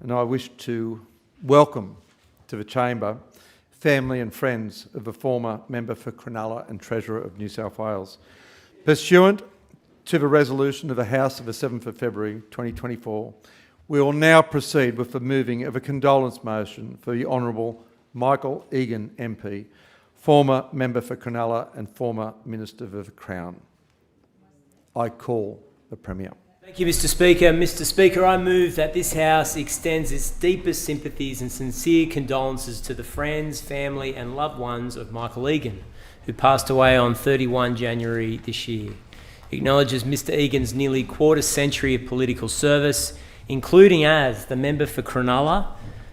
and I wish to welcome to the Chamber family and friends of a former member for Cronulla and Treasurer of New South Wales. Pursuant to the resolution of the House of the 7th of February 2024, we will now proceed with the moving of a condolence motion for the Honourable Michael Egan MP, former member for Cronulla and former Minister of the Crown. I call the Premier. Thank you, Mr Speaker. Mr Speaker, I move that this House extends its deepest sympathies and sincere condolences to the friends, family and loved ones of Michael Egan, who passed away on 31 January this year. Acknowledges Mr Egan's nearly quarter century of political service, including as the member for Cronulla,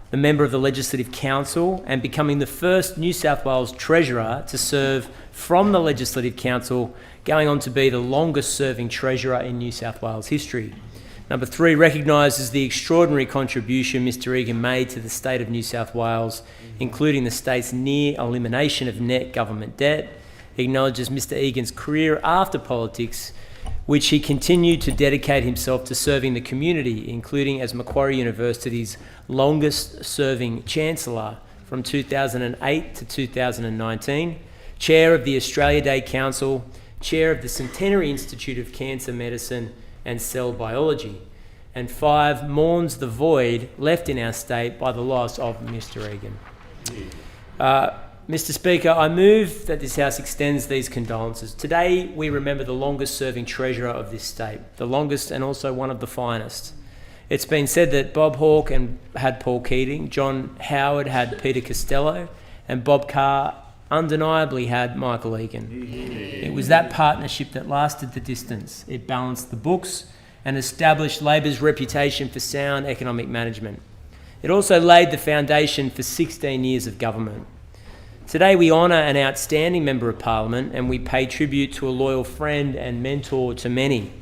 the member of the Legislative Council, and becoming the first New South Wales Treasurer to serve from the Legislative Council, going on to be the longest serving Treasurer in New South Wales history. Number 3, recognises the extraordinary contribution Mr Egan made to the state of New South Wales, including the state's near elimination of net government debt. Acknowledges Mr Egan's career after politics, which he continued to dedicate himself to serving the community, including as Macquarie University's longest serving Chancellor from 2008 to 2019, Chair of the Australia Day Council, Chair of the Centenary Institute of Cancer Medicine and Cell Biology, and 5, mourns the void left in our state by the loss of Mr Egan. Mr Speaker, I move that this House extends these condolences. Today we remember the longest serving Treasurer of this state, the longest and also one of the finest. It's been said that Bob Hawke had Paul Keating, John Howard had Peter Costello, and Bob Carr undeniably had Michael Egan. It was that partnership that lasted the distance. It balanced the books and established Labor's reputation for sound economic management. It also laid the foundation for 16 years of government. Today we honour an outstanding Member of Parliament and we pay tribute to a loyal friend and mentor to many.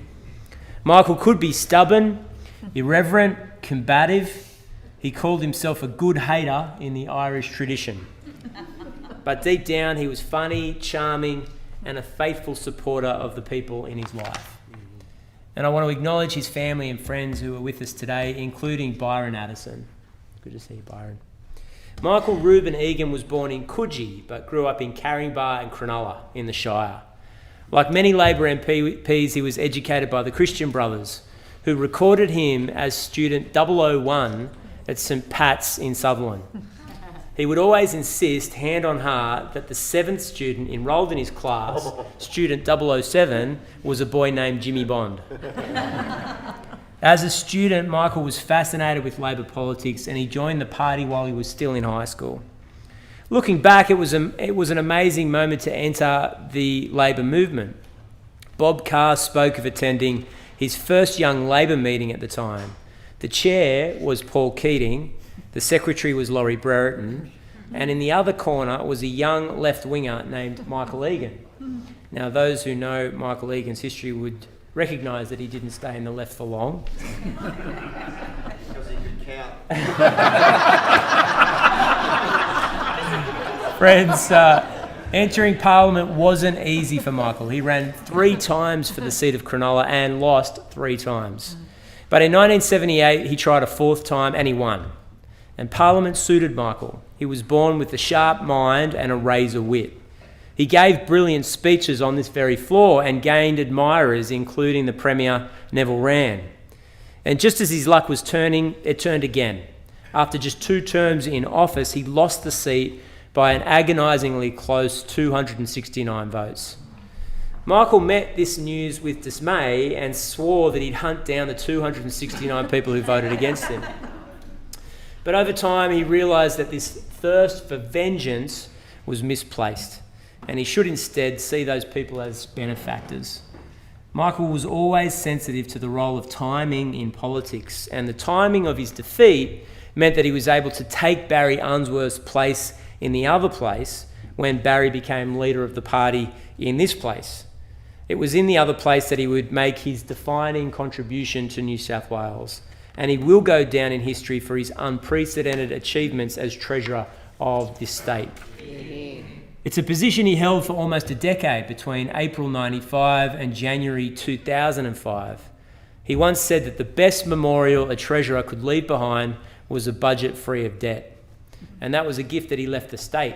Michael could be stubborn, irreverent, combative. He called himself a good hater in the Irish tradition. But deep down he was funny, charming and a faithful supporter of the people in his life. And I want to acknowledge his family and friends who are with us today, including Byron Addison. Good to see you, Byron. Michael Reuben Egan was born in Coogee but grew up in Caringbah and Cronulla in the Shire. Like many Labor MPs, he was educated by the Christian Brothers, who recorded him as student 001 at St Pat's in Sutherland. He would always insist, hand on heart, that the 7th student enrolled in his class, student 007, was a boy named Jimmy Bond. As a student, Michael was fascinated with Labor politics and he joined the party while he was still in high school. Looking back, it was an amazing moment to enter the Labor movement. Bob Carr spoke of attending his first Young Labor meeting at the time. The chair was Paul Keating, the secretary was Laurie Brereton, and in the other corner was a young left-winger named Michael Egan. Now, those who know Michael Egan's history would recognise that he didn't stay in the left for long. Because he could count. Friends, entering Parliament wasn't easy for Michael. He ran 3 times for the seat of Cronulla and lost 3 times. But in 1978, he tried a 4th time and he won. And Parliament suited Michael. He was born with a sharp mind and a razor wit. He gave brilliant speeches on this very floor and gained admirers, including the Premier Neville Wran. And just as his luck was turning, it turned again. After just 2 terms in office, he lost the seat by an agonisingly close 269 votes. Michael met this news with dismay and swore that he'd hunt down the 269 people who voted against him. But over time, he realised that this thirst for vengeance was misplaced, and he should instead see those people as benefactors. Michael was always sensitive to the role of timing in politics, and the timing of his defeat meant that he was able to take Barry Unsworth's place in the other place when Barry became leader of the party in this place. It was in the other place that he would make his defining contribution to New South Wales, and he will go down in history for his unprecedented achievements as Treasurer of this state. It's a position he held for almost a decade, between April 95 and January 2005. He once said that the best memorial a Treasurer could leave behind was a budget free of debt. And that was a gift that he left the state.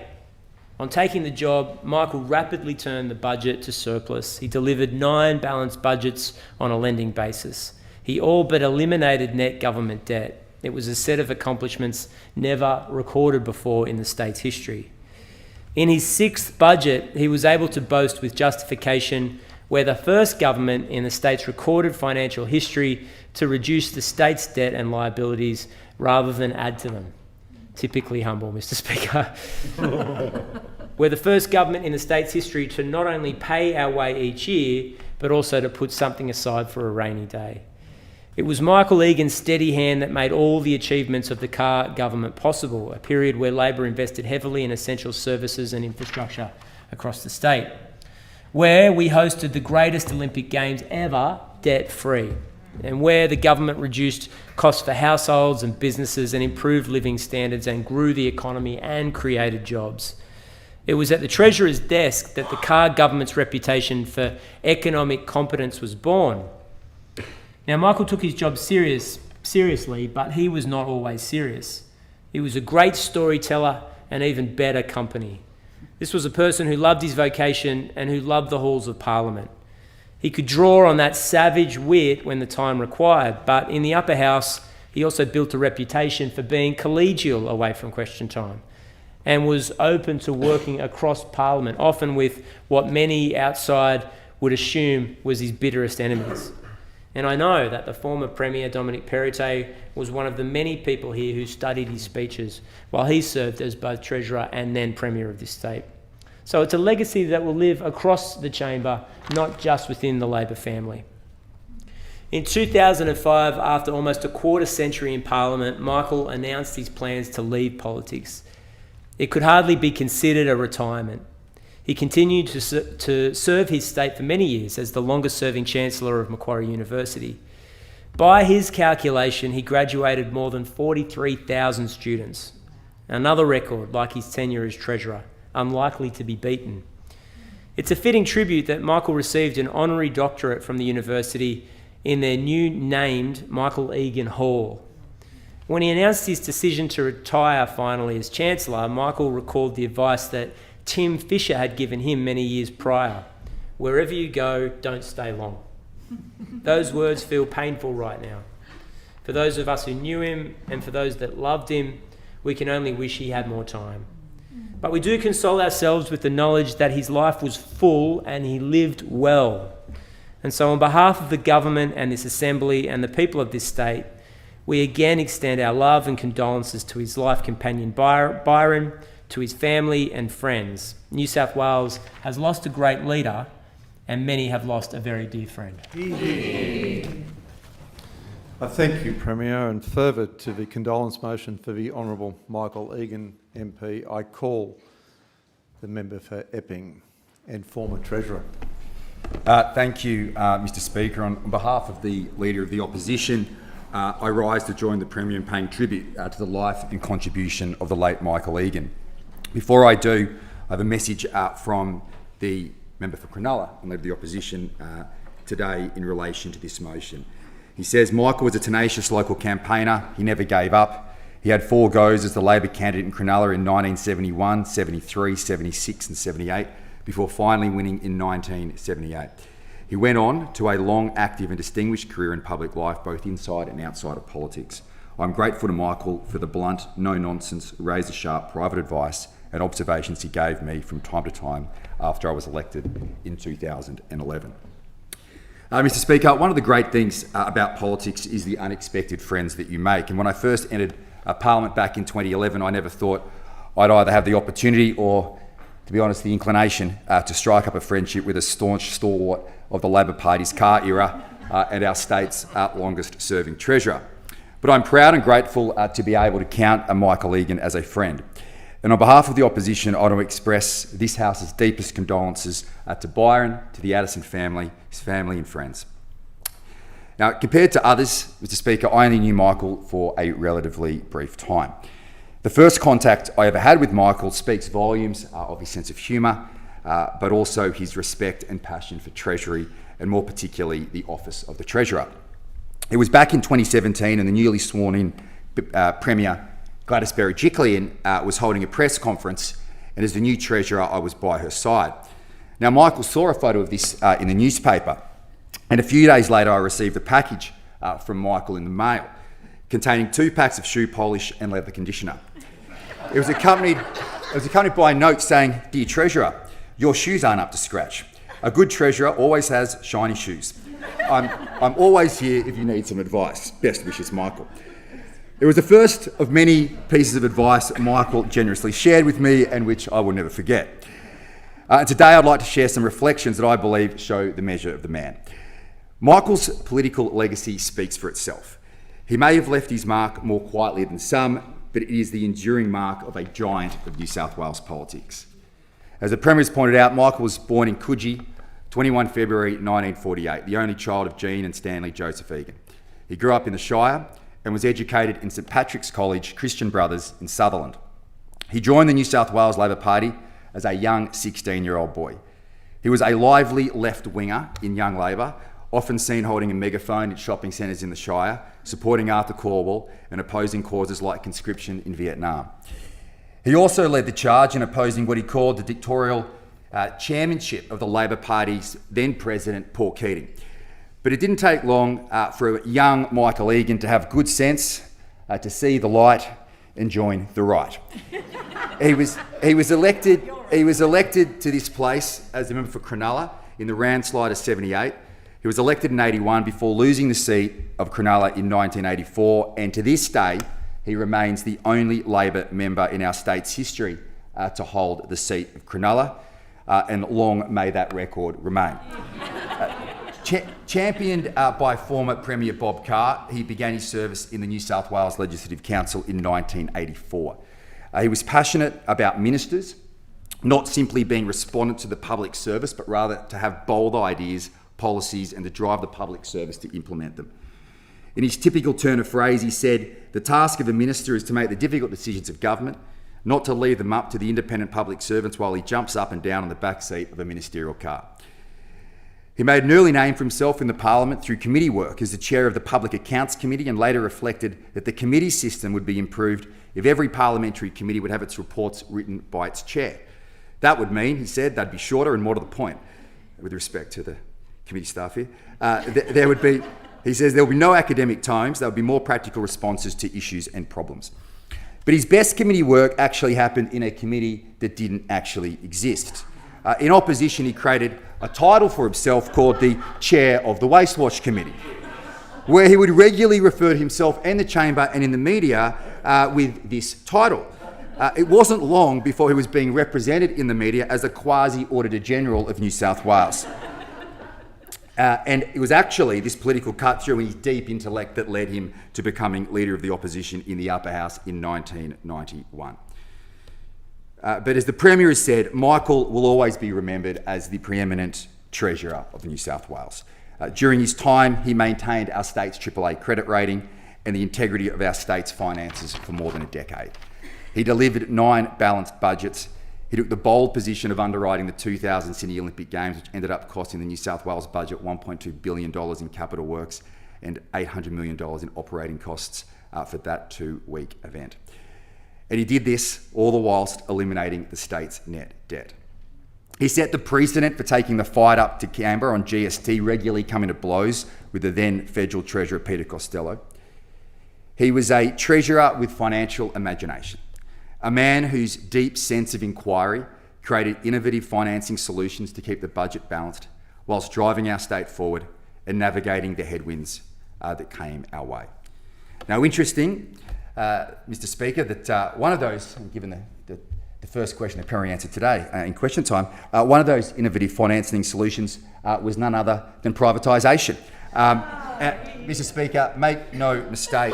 On taking the job, Michael rapidly turned the budget to surplus. He delivered 9 balanced budgets on a lending basis. He all but eliminated net government debt. It was a set of accomplishments never recorded before in the state's history. In his 6th budget, he was able to boast with justification we're the first government in the state's recorded financial history to reduce the state's debt and liabilities rather than add to them. Typically humble, Mr. Speaker. We're the first government in the state's history to not only pay our way each year, but also to put something aside for a rainy day. It was Michael Egan's steady hand that made all the achievements of the Carr government possible, a period where Labor invested heavily in essential services and infrastructure across the state, where we hosted the greatest Olympic Games ever debt-free, and where the government reduced costs for households and businesses and improved living standards and grew the economy and created jobs. It was at the Treasurer's desk that the Carr government's reputation for economic competence was born. Now, Michael took his job seriously, but he was not always serious. He was a great storyteller and even better company. This was a person who loved his vocation and who loved the halls of Parliament. He could draw on that savage wit when the time required, but in the upper house, he also built a reputation for being collegial away from question time and was open to working across Parliament, often with what many outside would assume was his bitterest enemies. And I know that the former Premier, Dominic Perrottet, was one of the many people here who studied his speeches while he served as both Treasurer and then Premier of this state. So it's a legacy that will live across the chamber, not just within the Labor family. In 2005, after almost a quarter century in Parliament, Michael announced his plans to leave politics. It could hardly be considered a retirement. He continued to serve his state for many years as the longest-serving Chancellor of Macquarie University. By his calculation, he graduated more than 43,000 students, another record like his tenure as Treasurer, unlikely to be beaten. It's a fitting tribute that Michael received an honorary doctorate from the university in their new named Michael Egan Hall. When he announced his decision to retire finally as Chancellor, Michael recalled the advice that Tim Fisher had given him many years prior. Wherever you go, don't stay long. Those words feel painful right now. For those of us who knew him and for those that loved him, we can only wish he had more time. But we do console ourselves with the knowledge that his life was full and he lived well. And so on behalf of the government and this assembly and the people of this state, we again extend our love and condolences to his life companion Byron, to his family and friends. New South Wales has lost a great leader and many have lost a very dear friend. I thank you, Premier, and further to the condolence motion for the Honourable Michael Egan MP, I call the member for Epping and former Treasurer. Thank you, Mr Speaker. On behalf of the Leader of the Opposition, I rise to join the Premier in paying tribute to the life and contribution of the late Michael Egan. Before I do, I have a message from the member for Cronulla and Leader of the Opposition today in relation to this motion. He says, Michael was a tenacious local campaigner. He never gave up. He had 4 goes as the Labor candidate in Cronulla in 1971, 73, 76 and 78, before finally winning in 1978. He went on to a long, active and distinguished career in public life, both inside and outside of politics. I'm grateful to Michael for the blunt, no-nonsense, razor-sharp private advice and observations he gave me from time to time after I was elected in 2011. Mr Speaker, one of the great things about politics is the unexpected friends that you make. And when I first entered Parliament back in 2011, I never thought I'd either have the opportunity or, to be honest, the inclination to strike up a friendship with a staunch stalwart of the Labor Party's Carr era and our state's longest-serving Treasurer. But I'm proud and grateful to be able to count Michael Egan as a friend. And on behalf of the Opposition, I want to express this House's deepest condolences to Byron, to the Addison family, his family and friends. Now, compared to others, Mr Speaker, I only knew Michael for a relatively brief time. The first contact I ever had with Michael speaks volumes of his sense of humour, but also his respect and passion for Treasury, and more particularly the office of the Treasurer. It was back in 2017 and the newly sworn-in Premier Gladys Berejiklian was holding a press conference, and as the new Treasurer, I was by her side. Now, Michael saw a photo of this in the newspaper, and a few days later I received a package from Michael in the mail containing 2 packs of shoe polish and leather conditioner. It was accompanied by a note saying, "Dear Treasurer, your shoes aren't up to scratch. A good Treasurer always has shiny shoes. I'm always here if you need some advice. Best wishes, Michael." It was the first of many pieces of advice Michael generously shared with me and which I will never forget. Today I'd like to share some reflections that I believe show the measure of the man. Michael's political legacy speaks for itself. He may have left his mark more quietly than some, but it is the enduring mark of a giant of New South Wales politics. As the Premier has pointed out, Michael was born in Coogee, 21 February 1948, the only child of Jean and Stanley Joseph Egan. He grew up in the Shire and was educated in St Patrick's College, Christian Brothers in Sutherland. He joined the New South Wales Labor Party as a young 16-year-old boy. He was a lively left-winger in Young Labor, often seen holding a megaphone at shopping centres in the Shire, supporting Arthur Calwell and opposing causes like conscription in Vietnam. He also led the charge in opposing what he called the dictatorial chairmanship of the Labor Party's then President, Paul Keating. But it didn't take long for a young Michael Egan to have good sense, to see the light and join the right. He was elected to this place as a member for Cronulla in the landslide of 78. He was elected in 81 before losing the seat of Cronulla in 1984, and to this day, he remains the only Labor member in our state's history to hold the seat of Cronulla, and long may that record remain. Championed by former Premier Bob Carr, he began his service in the New South Wales Legislative Council in 1984. He was passionate about ministers, not simply being respondent to the public service, but rather to have bold ideas, policies, and to drive the public service to implement them. In his typical turn of phrase, he said, "The task of a minister is to make the difficult decisions of government, not to leave them up to the independent public servants while he jumps up and down on the back seat of a ministerial car." He made an early name for himself in the Parliament through committee work as the chair of the Public Accounts Committee, and later reflected that the committee system would be improved if every parliamentary committee would have its reports written by its chair. That would mean, he said, they'd be shorter and more to the point, with respect to the committee staff here. There would be, he says, there will be no academic tomes, there will be more practical responses to issues and problems. But his best committee work actually happened in a committee that didn't actually exist. In opposition, he created a title for himself called the Chair of the Waste Wash Committee, where he would regularly refer to himself and the chamber and in the media with this title. It wasn't long before he was being represented in the media as a quasi-Auditor General of New South Wales. And it was actually this political cut through his deep intellect that led him to becoming Leader of the Opposition in the Upper House in 1991. But as the Premier has said, Michael will always be remembered as the preeminent Treasurer of New South Wales. During his time, he maintained our state's AAA credit rating and the integrity of our state's finances for more than a decade. He delivered 9 balanced budgets. He took the bold position of underwriting the 2000 Sydney Olympic Games, which ended up costing the New South Wales budget $1.2 billion in capital works and $800 million in operating costs for that 2-week event. And he did this all the whilst eliminating the state's net debt. He set the precedent for taking the fight up to Canberra on GST, regularly coming to blows with the then Federal Treasurer Peter Costello. He was a treasurer with financial imagination, a man whose deep sense of inquiry created innovative financing solutions to keep the budget balanced whilst driving our state forward and navigating the headwinds that came our way. Now, interesting, Mr. Speaker, that one of those, given the first question the Premier answered today in question time, one of those innovative financing solutions was none other than privatisation. Mr. Speaker, make no mistake,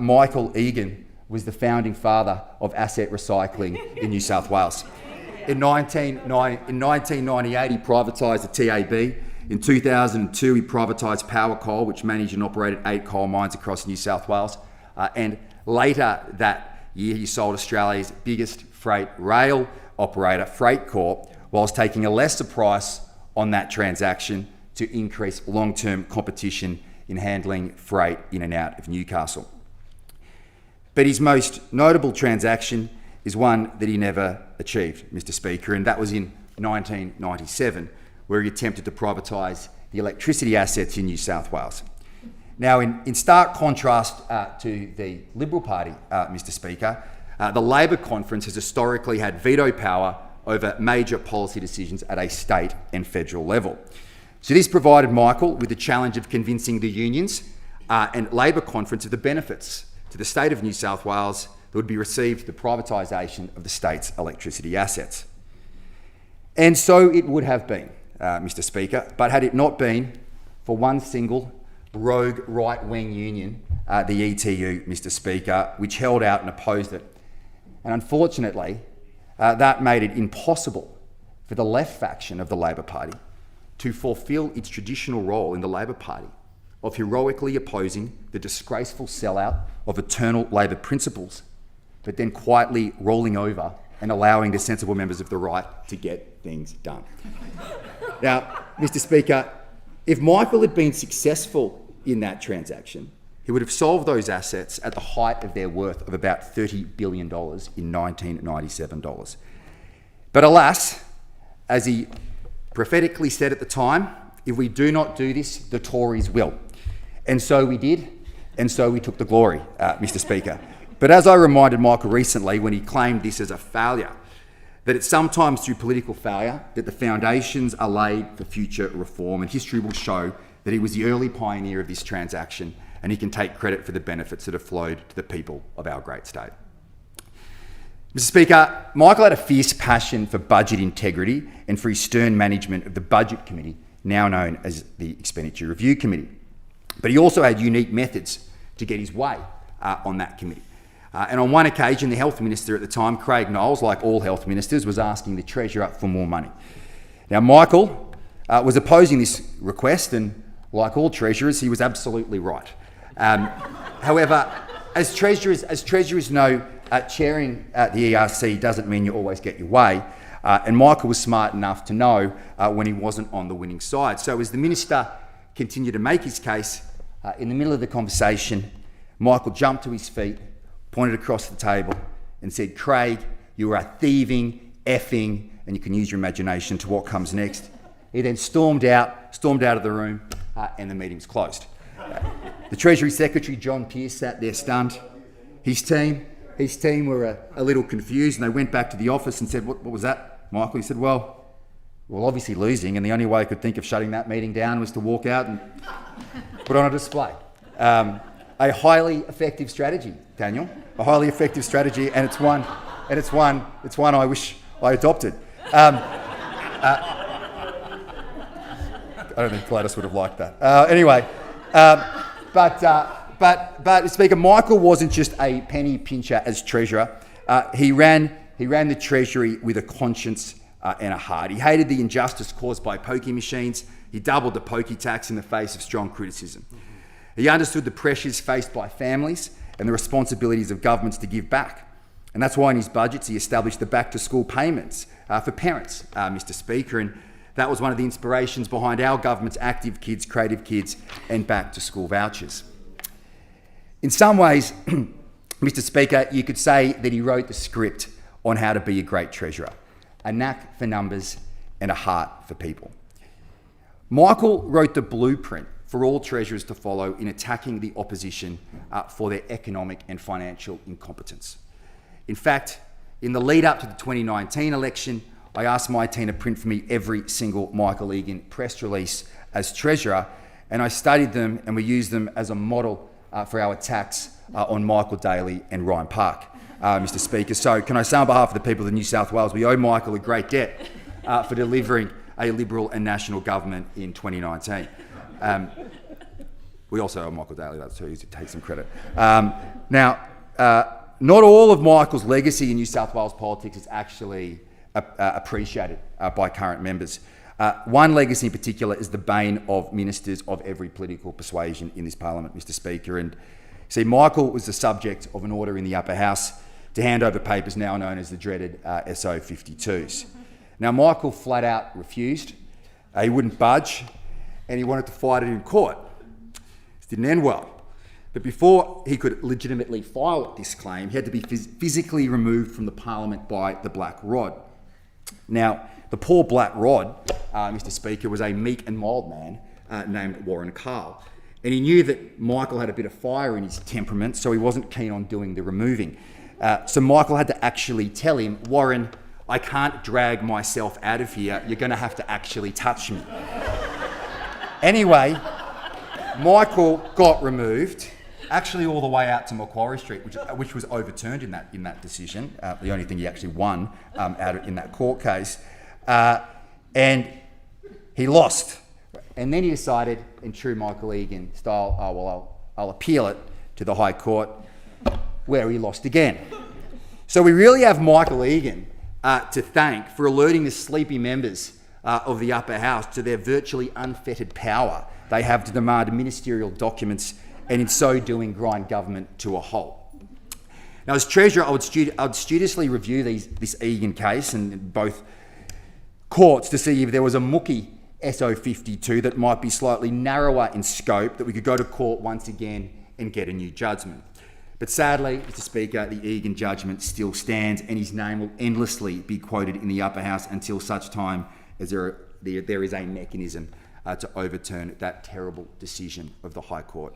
Michael Egan was the founding father of asset recycling in New South Wales. In 1998, he privatised the TAB. In 2002, he privatised Power Coal, which managed and operated 8 coal mines across New South Wales. And later that year, he sold Australia's biggest freight rail operator, Freight Corp, whilst taking a lesser price on that transaction to increase long-term competition in handling freight in and out of Newcastle. But his most notable transaction is one that he never achieved, Mr. Speaker, and that was in 1997, where he attempted to privatise the electricity assets in New South Wales. Now, in stark contrast to the Liberal Party, Mr. Speaker, the Labor conference has historically had veto power over major policy decisions at a state and federal level. So this provided Michael with the challenge of convincing the unions and Labor conference of the benefits to the state of New South Wales that would be received the privatisation of the state's electricity assets. And so it would have been, Mr. Speaker, but had it not been for one single rogue right-wing union, the ETU, Mr. Speaker, which held out and opposed it. And unfortunately, that made it impossible for the left faction of the Labor Party to fulfil its traditional role in the Labor Party of heroically opposing the disgraceful sellout of eternal Labor principles, but then quietly rolling over and allowing the sensible members of the right to get things done. Now, Mr. Speaker, if Michael had been successful in that transaction, he would have solved those assets at the height of their worth of about $30 billion in 1997 dollars. But alas, as he prophetically said at the time, if we do not do this, the Tories will. And so we did, and so we took the glory, Mr. Speaker. But as I reminded Michael recently when he claimed this as a failure, that it's sometimes through political failure that the foundations are laid for future reform, and history will show that he was the early pioneer of this transaction, and he can take credit for the benefits that have flowed to the people of our great state. Mr. Speaker, Michael had a fierce passion for budget integrity and for his stern management of the Budget Committee, now known as the Expenditure Review Committee. But he also had unique methods to get his way on that committee. And on one occasion, the Health Minister at the time, Craig Knowles, like all health ministers, was asking the Treasurer for more money. Now, Michael was opposing this request, and like all Treasurers, he was absolutely right. However, as Treasurers know, chairing the ERC doesn't mean you always get your way, and Michael was smart enough to know when he wasn't on the winning side. So as the Minister continued to make his case, in the middle of the conversation, Michael jumped to his feet, pointed across the table and said, "Craig, you are thieving, effing," and you can use your imagination to what comes next. He then stormed out of the room, and the meeting was closed. The Treasury Secretary, John Pearce, sat there stunned. His team were a little confused, and they went back to the office and said, what was that, Michael? He said, well, obviously losing, and the only way I could think of shutting that meeting down was to walk out and put on a display. A highly effective strategy, Daniel. A highly effective strategy, and it's one I wish I adopted. I don't think Gladys would have liked that. Anyway, but Speaker, Michael wasn't just a penny pincher as Treasurer. He ran the Treasury with a conscience and a heart. He hated the injustice caused by pokie machines. He doubled the pokie tax in the face of strong criticism. He understood the pressures faced by families and the responsibilities of governments to give back. And that's why in his budgets he established the back-to-school payments for parents, Mr. Speaker, and that was one of the inspirations behind our government's Active Kids, Creative Kids and back-to-school vouchers. In some ways, Mr. Speaker, you could say that he wrote the script on how to be a great treasurer, a knack for numbers and a heart for people. Michael wrote the blueprint for all treasurers to follow in attacking the opposition for their economic and financial incompetence. In fact, in the lead up to the 2019 election, I asked my team to print for me every single Michael Egan press release as treasurer, and I studied them and we used them as a model for our attacks on Michael Daly and Ryan Park, Mr. Speaker. So can I say on behalf of the people of New South Wales, we owe Michael a great debt for delivering a Liberal and National government in 2019. We also owe Michael Daly that too, to take some credit. Not all of Michael's legacy in New South Wales politics is actually appreciated by current members. One legacy in particular is the bane of ministers of every political persuasion in this parliament, Mr. Speaker. And see, Michael was the subject of an order in the upper house to hand over papers now known as the dreaded SO 52s. Now, Michael flat out refused. He wouldn't budge, and he wanted to fight it in court. This didn't end well. But before he could legitimately file this claim, he had to be physically removed from the Parliament by the Black Rod. Now, the poor Black Rod, Mr. Speaker, was a meek and mild man named Warren Carl. And he knew that Michael had a bit of fire in his temperament, so he wasn't keen on doing the removing. So Michael had to actually tell him, Warren, I can't drag myself out of here. You're going to have to actually touch me. Anyway, Michael got removed, actually all the way out to Macquarie Street, which was overturned in that decision. The only thing he actually won in that court case. And he lost. And then he decided, in true Michael Egan style, I'll appeal it to the High Court, where he lost again. So we really have Michael Egan to thank for alerting the sleepy members of the upper house to their virtually unfettered power they have to demand ministerial documents and in so doing grind government to a halt. Now, as Treasurer, I would studiously review this Egan case and both courts to see if there was a mookie SO52 that might be slightly narrower in scope that we could go to court once again and get a new judgment. But sadly, Mr. Speaker, the Egan judgment still stands and his name will endlessly be quoted in the upper house until such time as there is a mechanism to overturn that terrible decision of the High Court.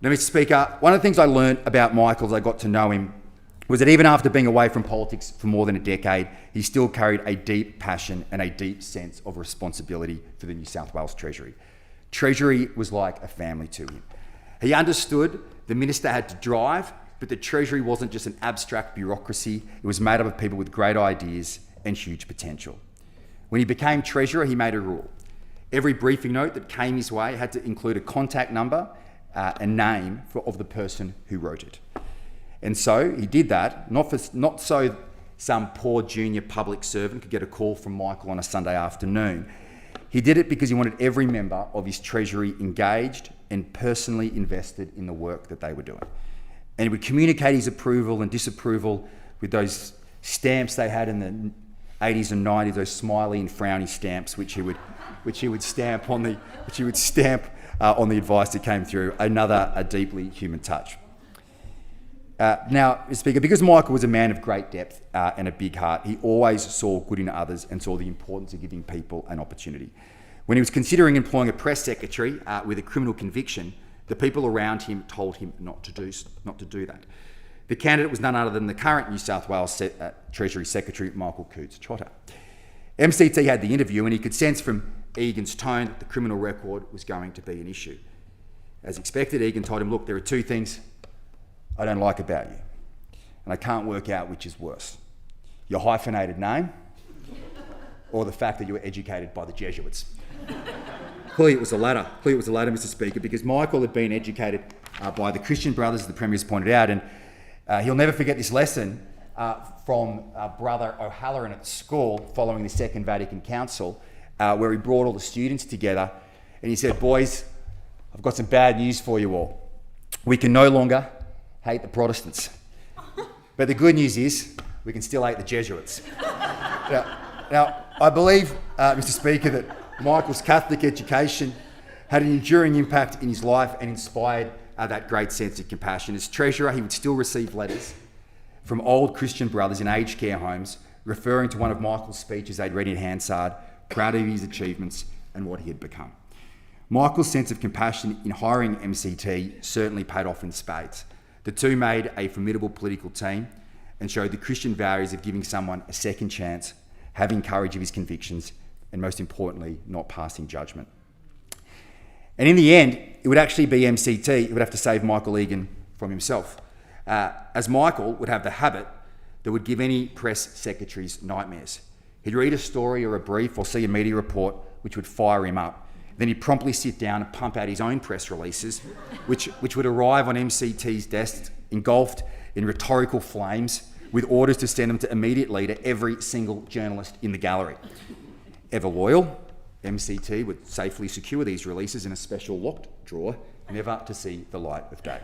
Now, Mr. Speaker, one of the things I learned about Michael as I got to know him was that even after being away from politics for more than a decade, he still carried a deep passion and a deep sense of responsibility for the New South Wales Treasury. Treasury was like a family to him. He understood the minister had to drive, but the Treasury wasn't just an abstract bureaucracy. It was made up of people with great ideas and huge potential. When he became Treasurer, he made a rule. Every briefing note that came his way had to include a contact number and name of the person who wrote it. And so he did that, not so some poor junior public servant could get a call from Michael on a Sunday afternoon. He did it because he wanted every member of his Treasury engaged and personally invested in the work that they were doing. And he would communicate his approval and disapproval with those stamps they had in the 80s and 90s, those smiley and frowny stamps, which he would stamp on the advice that came through. A deeply human touch. Now, Mr. Speaker, because Michael was a man of great depth and a big heart, he always saw good in others and saw the importance of giving people an opportunity. When he was considering employing a press secretary with a criminal conviction, the people around him told him not to do that. The candidate was none other than the current New South Wales Treasury Secretary, Michael Coates-Trotter. MCT had the interview and he could sense from Egan's tone that the criminal record was going to be an issue. As expected, Egan told him, look, there are two things I don't like about you, and I can't work out which is worse. Your hyphenated name or the fact that you were educated by the Jesuits. Clearly it was the latter, Mr. Speaker, because Michael had been educated by the Christian Brothers, as the Premier's pointed out, and he'll never forget this lesson from Brother O'Halloran at school following the Second Vatican Council, where he brought all the students together and he said, boys, I've got some bad news for you all. We can no longer hate the Protestants. But the good news is we can still hate the Jesuits. Now, I believe, Mr. Speaker, that Michael's Catholic education had an enduring impact in his life and inspired that great sense of compassion. As Treasurer, he would still receive letters from old Christian brothers in aged care homes referring to one of Michael's speeches they'd read in Hansard, proud of his achievements and what he had become. Michael's sense of compassion in hiring MCT certainly paid off in spades. The two made a formidable political team and showed the Christian values of giving someone a second chance, having courage of his convictions, and most importantly, not passing judgment. And in the end, it would actually be MCT who would have to save Michael Egan from himself, as Michael would have the habit that would give any press secretaries nightmares. He'd read a story or a brief or see a media report which would fire him up. Then he'd promptly sit down and pump out his own press releases, which would arrive on MCT's desk, engulfed in rhetorical flames, with orders to send them to immediately to every single journalist in the gallery. Ever loyal, MCT would safely secure these releases in a special locked drawer, never to see the light of day.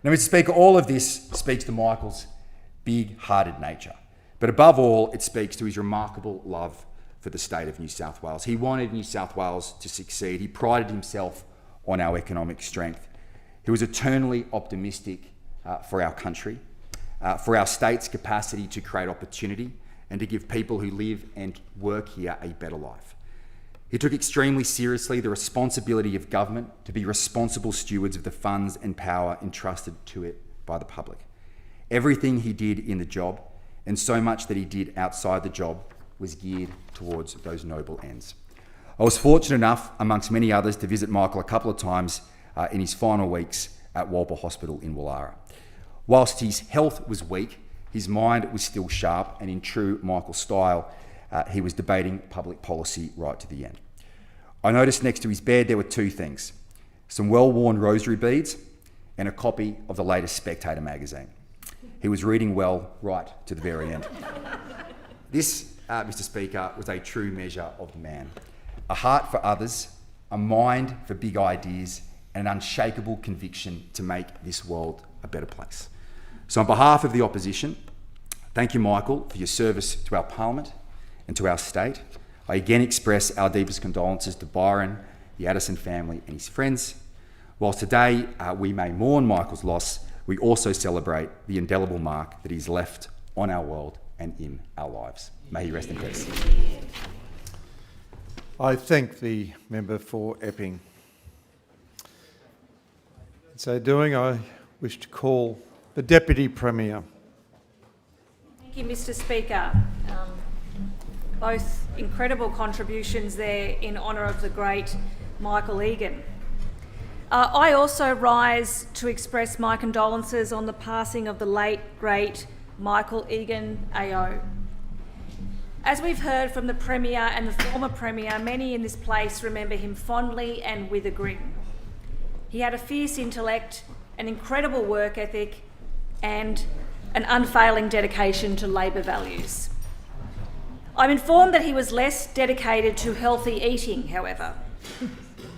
Now, Mr. Speaker, all of this speaks to Michael's big-hearted nature, but above all, it speaks to his remarkable love for the state of New South Wales. He wanted New South Wales to succeed. He prided himself on our economic strength. He was eternally optimistic for our country, for our state's capacity to create opportunity and to give people who live and work here a better life. He took extremely seriously the responsibility of government to be responsible stewards of the funds and power entrusted to it by the public. Everything he did in the job, and so much that he did outside the job, was geared towards those noble ends. I was fortunate enough, amongst many others, to visit Michael a couple of times in his final weeks at Walpole Hospital in Woollahra. Whilst his health was weak, his mind was still sharp, and in true Michael style, he was debating public policy right to the end. I noticed next to his bed there were two things: some well-worn rosary beads and a copy of the latest Spectator magazine. He was reading well right to the very end. This, Mr. Speaker, was a true measure of the man. A heart for others, a mind for big ideas, and an unshakable conviction to make this world a better place. So on behalf of the opposition, thank you, Michael, for your service to our Parliament and to our state. I again express our deepest condolences to Byron, the Addison family and his friends. Whilst today we may mourn Michael's loss, we also celebrate the indelible mark that he's left on our world and in our lives. May he rest in peace. I thank the member for Epping. In so doing, I wish to call the Deputy Premier. Thank you, Mr. Speaker. Both incredible contributions there in honour of the great Michael Egan. I also rise to express my condolences on the passing of the late, great Michael Egan AO. As we've heard from the Premier and the former Premier, many in this place remember him fondly and with a grin. He had a fierce intellect, an incredible work ethic, and an unfailing dedication to Labor values. I'm informed that he was less dedicated to healthy eating, however.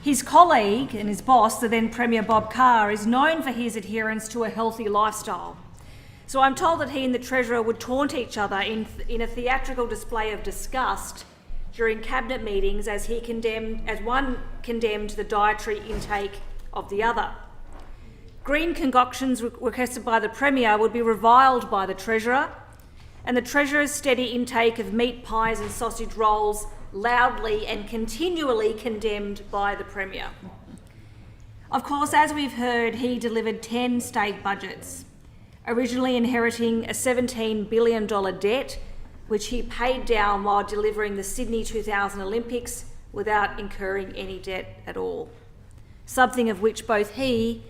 His colleague and his boss, the then Premier Bob Carr, is known for his adherence to a healthy lifestyle. So I'm told that he and the Treasurer would taunt each other in a theatrical display of disgust during cabinet meetings as one condemned the dietary intake of the other. Green concoctions requested by the Premier would be reviled by the Treasurer, and the Treasurer's steady intake of meat pies and sausage rolls loudly and continually condemned by the Premier. Of course, as we've heard, he delivered 10 state budgets, originally inheriting a $17 billion debt, which he paid down while delivering the Sydney 2000 Olympics without incurring any debt at all, something of which both he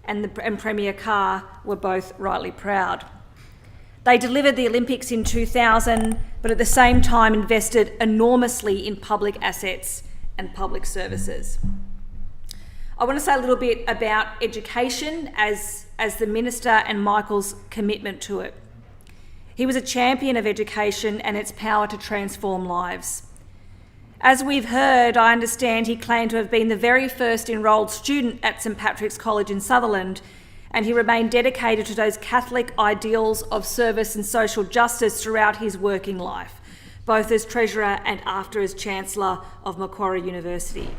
and Premier Carr were both rightly proud. They delivered the Olympics in 2000, but at the same time invested enormously in public assets and public services. I want to say a little bit about education as the Minister and Michael's commitment to it. He was a champion of education and its power to transform lives. As we've heard, I understand he claimed to have been the very first enrolled student at St Patrick's College in Sutherland, and he remained dedicated to those Catholic ideals of service and social justice throughout his working life, both as Treasurer and after as Chancellor of Macquarie University.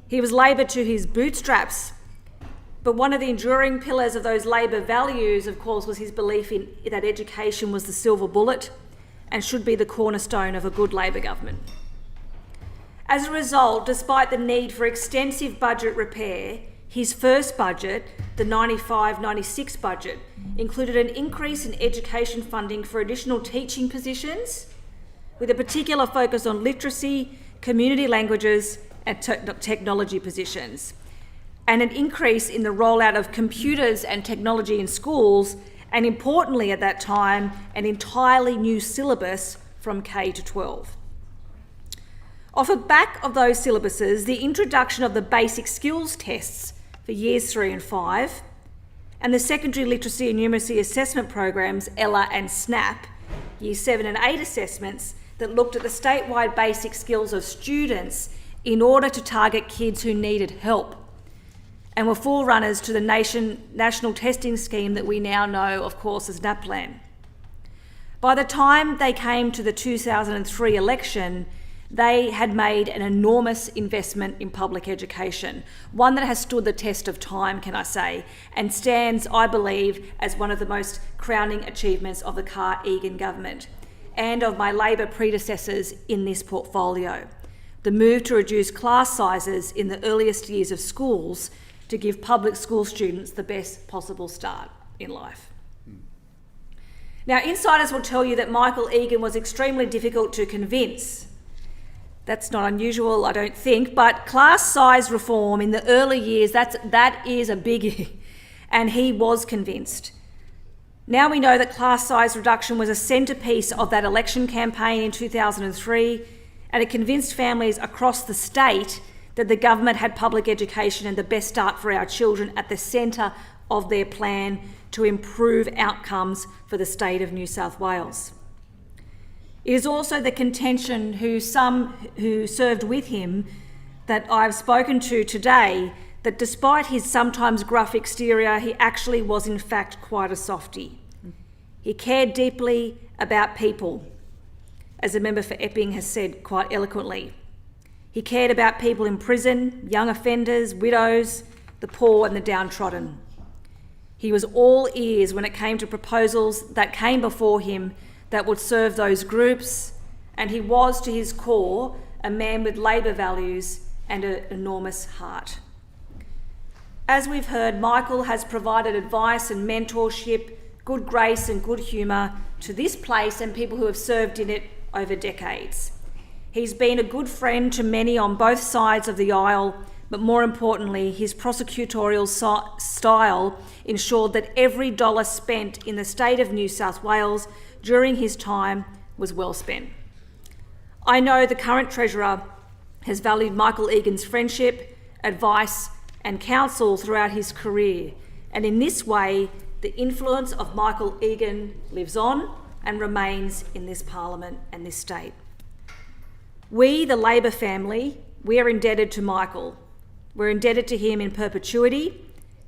He was Labor to his bootstraps, but one of the enduring pillars of those Labor values, of course, was his belief in that education was the silver bullet and should be the cornerstone of a good Labor government. As a result, despite the need for extensive budget repair, his first budget, the 95-96 budget, included an increase in education funding for additional teaching positions, with a particular focus on literacy, community languages and technology positions, and an increase in the rollout of computers and technology in schools, and importantly at that time, an entirely new syllabus from K to 12. Off the back of those syllabuses, the introduction of the basic skills tests for years 3 and 5, and the secondary literacy and numeracy assessment programs, ELA and SNAP, years 7 and 8 assessments that looked at the statewide basic skills of students in order to target kids who needed help, and were forerunners to the national testing scheme that we now know, of course, as NAPLAN. By the time they came to the 2003 election, They had made an enormous investment in public education, one that has stood the test of time, can I say, and stands, I believe, as one of the most crowning achievements of the Carr-Egan government and of my Labor predecessors in this portfolio. The move to reduce class sizes in the earliest years of schools to give public school students the best possible start in life. Now, insiders will tell you that Michael Egan was extremely difficult to convince. That's not unusual, I don't think, but class size reform in the early years, that is a biggie, and he was convinced. Now we know that class size reduction was a centrepiece of that election campaign in 2003, and it convinced families across the state that the government had public education and the best start for our children at the centre of their plan to improve outcomes for the state of New South Wales. It is also the contention some who served with him that I've spoken to today that despite his sometimes gruff exterior, he actually was in fact quite a softie. He cared deeply about people, as a member for Epping has said quite eloquently. He cared about people in prison, young offenders, widows, the poor and the downtrodden. He was all ears when it came to proposals that came before him that would serve those groups, and he was, to his core, a man with Labor values and an enormous heart. As we've heard, Michael has provided advice and mentorship, good grace and good humour to this place and people who have served in it over decades. He's been a good friend to many on both sides of the aisle, but more importantly, his prosecutorial style ensured that every dollar spent in the state of New South Wales during his time was well spent. I know the current Treasurer has valued Michael Egan's friendship, advice and counsel throughout his career, and in this way the influence of Michael Egan lives on and remains in this Parliament and this state. We, the Labor family, we are indebted to Michael. We're indebted to him in perpetuity,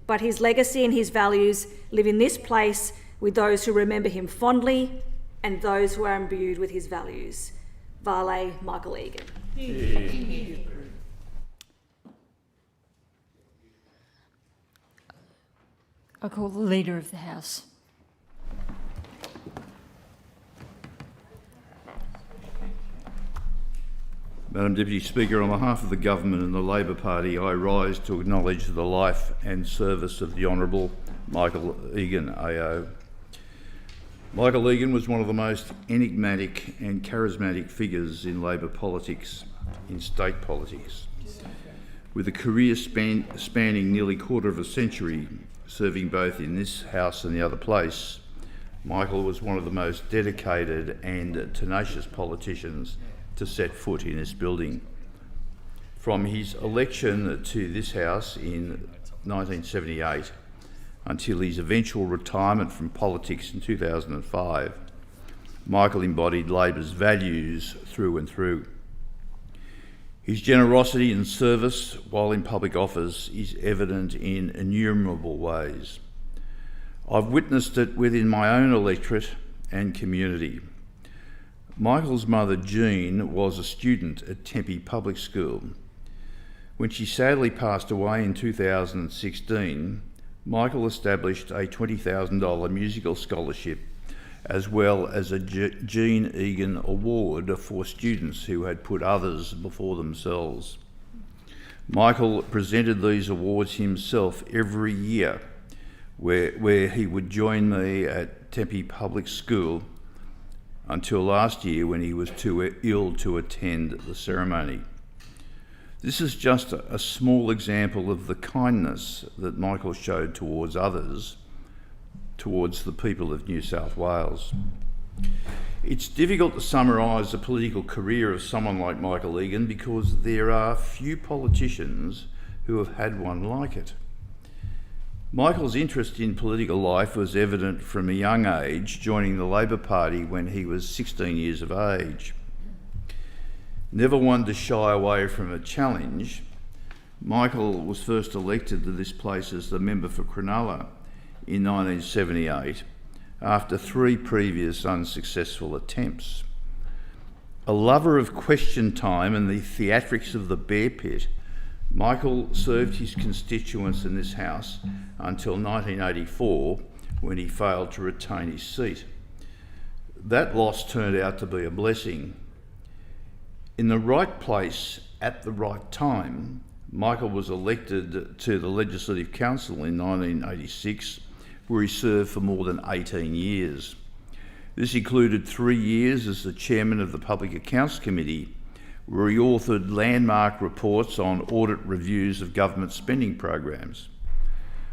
but his legacy and his values live in this place with those who remember him fondly and those who are imbued with his values. Vale, Michael Egan. I call the Leader of the House. Madam Deputy Speaker, on behalf of the Government and the Labor Party, I rise to acknowledge the life and service of the Honourable Michael Egan AO. Michael Egan was one of the most enigmatic and charismatic figures in Labor politics, in state politics. With a career spanning nearly a quarter of a century, serving both in this House and the other place, Michael was one of the most dedicated and tenacious politicians to set foot in this building. From his election to this House in 1978 until his eventual retirement from politics in 2005, Michael embodied Labor's values through and through. His generosity and service while in public office is evident in innumerable ways. I've witnessed it within my own electorate and community. Michael's mother, Jean, was a student at Tempe Public School. When she sadly passed away in 2016, Michael established a $20,000 musical scholarship as well as a Jean Egan Award for students who had put others before themselves. Michael presented these awards himself every year, where he would join me at Tempe Public School until last year when he was too ill to attend the ceremony. This is just a small example of the kindness that Michael showed towards others, towards the people of New South Wales. It's difficult to summarise the political career of someone like Michael Egan because there are few politicians who have had one like it. Michael's interest in political life was evident from a young age, joining the Labor Party when he was 16 years of age. Never one to shy away from a challenge, Michael was first elected to this place as the member for Cronulla in 1978 after 3 previous unsuccessful attempts. A lover of question time and the theatrics of the bear pit, Michael served his constituents in this House until 1984, when he failed to retain his seat. That loss turned out to be a blessing. In the right place at the right time, Michael was elected to the Legislative Council in 1986, where he served for more than 18 years. This included 3 years as the chairman of the Public Accounts Committee, where he authored landmark reports on audit reviews of government spending programs.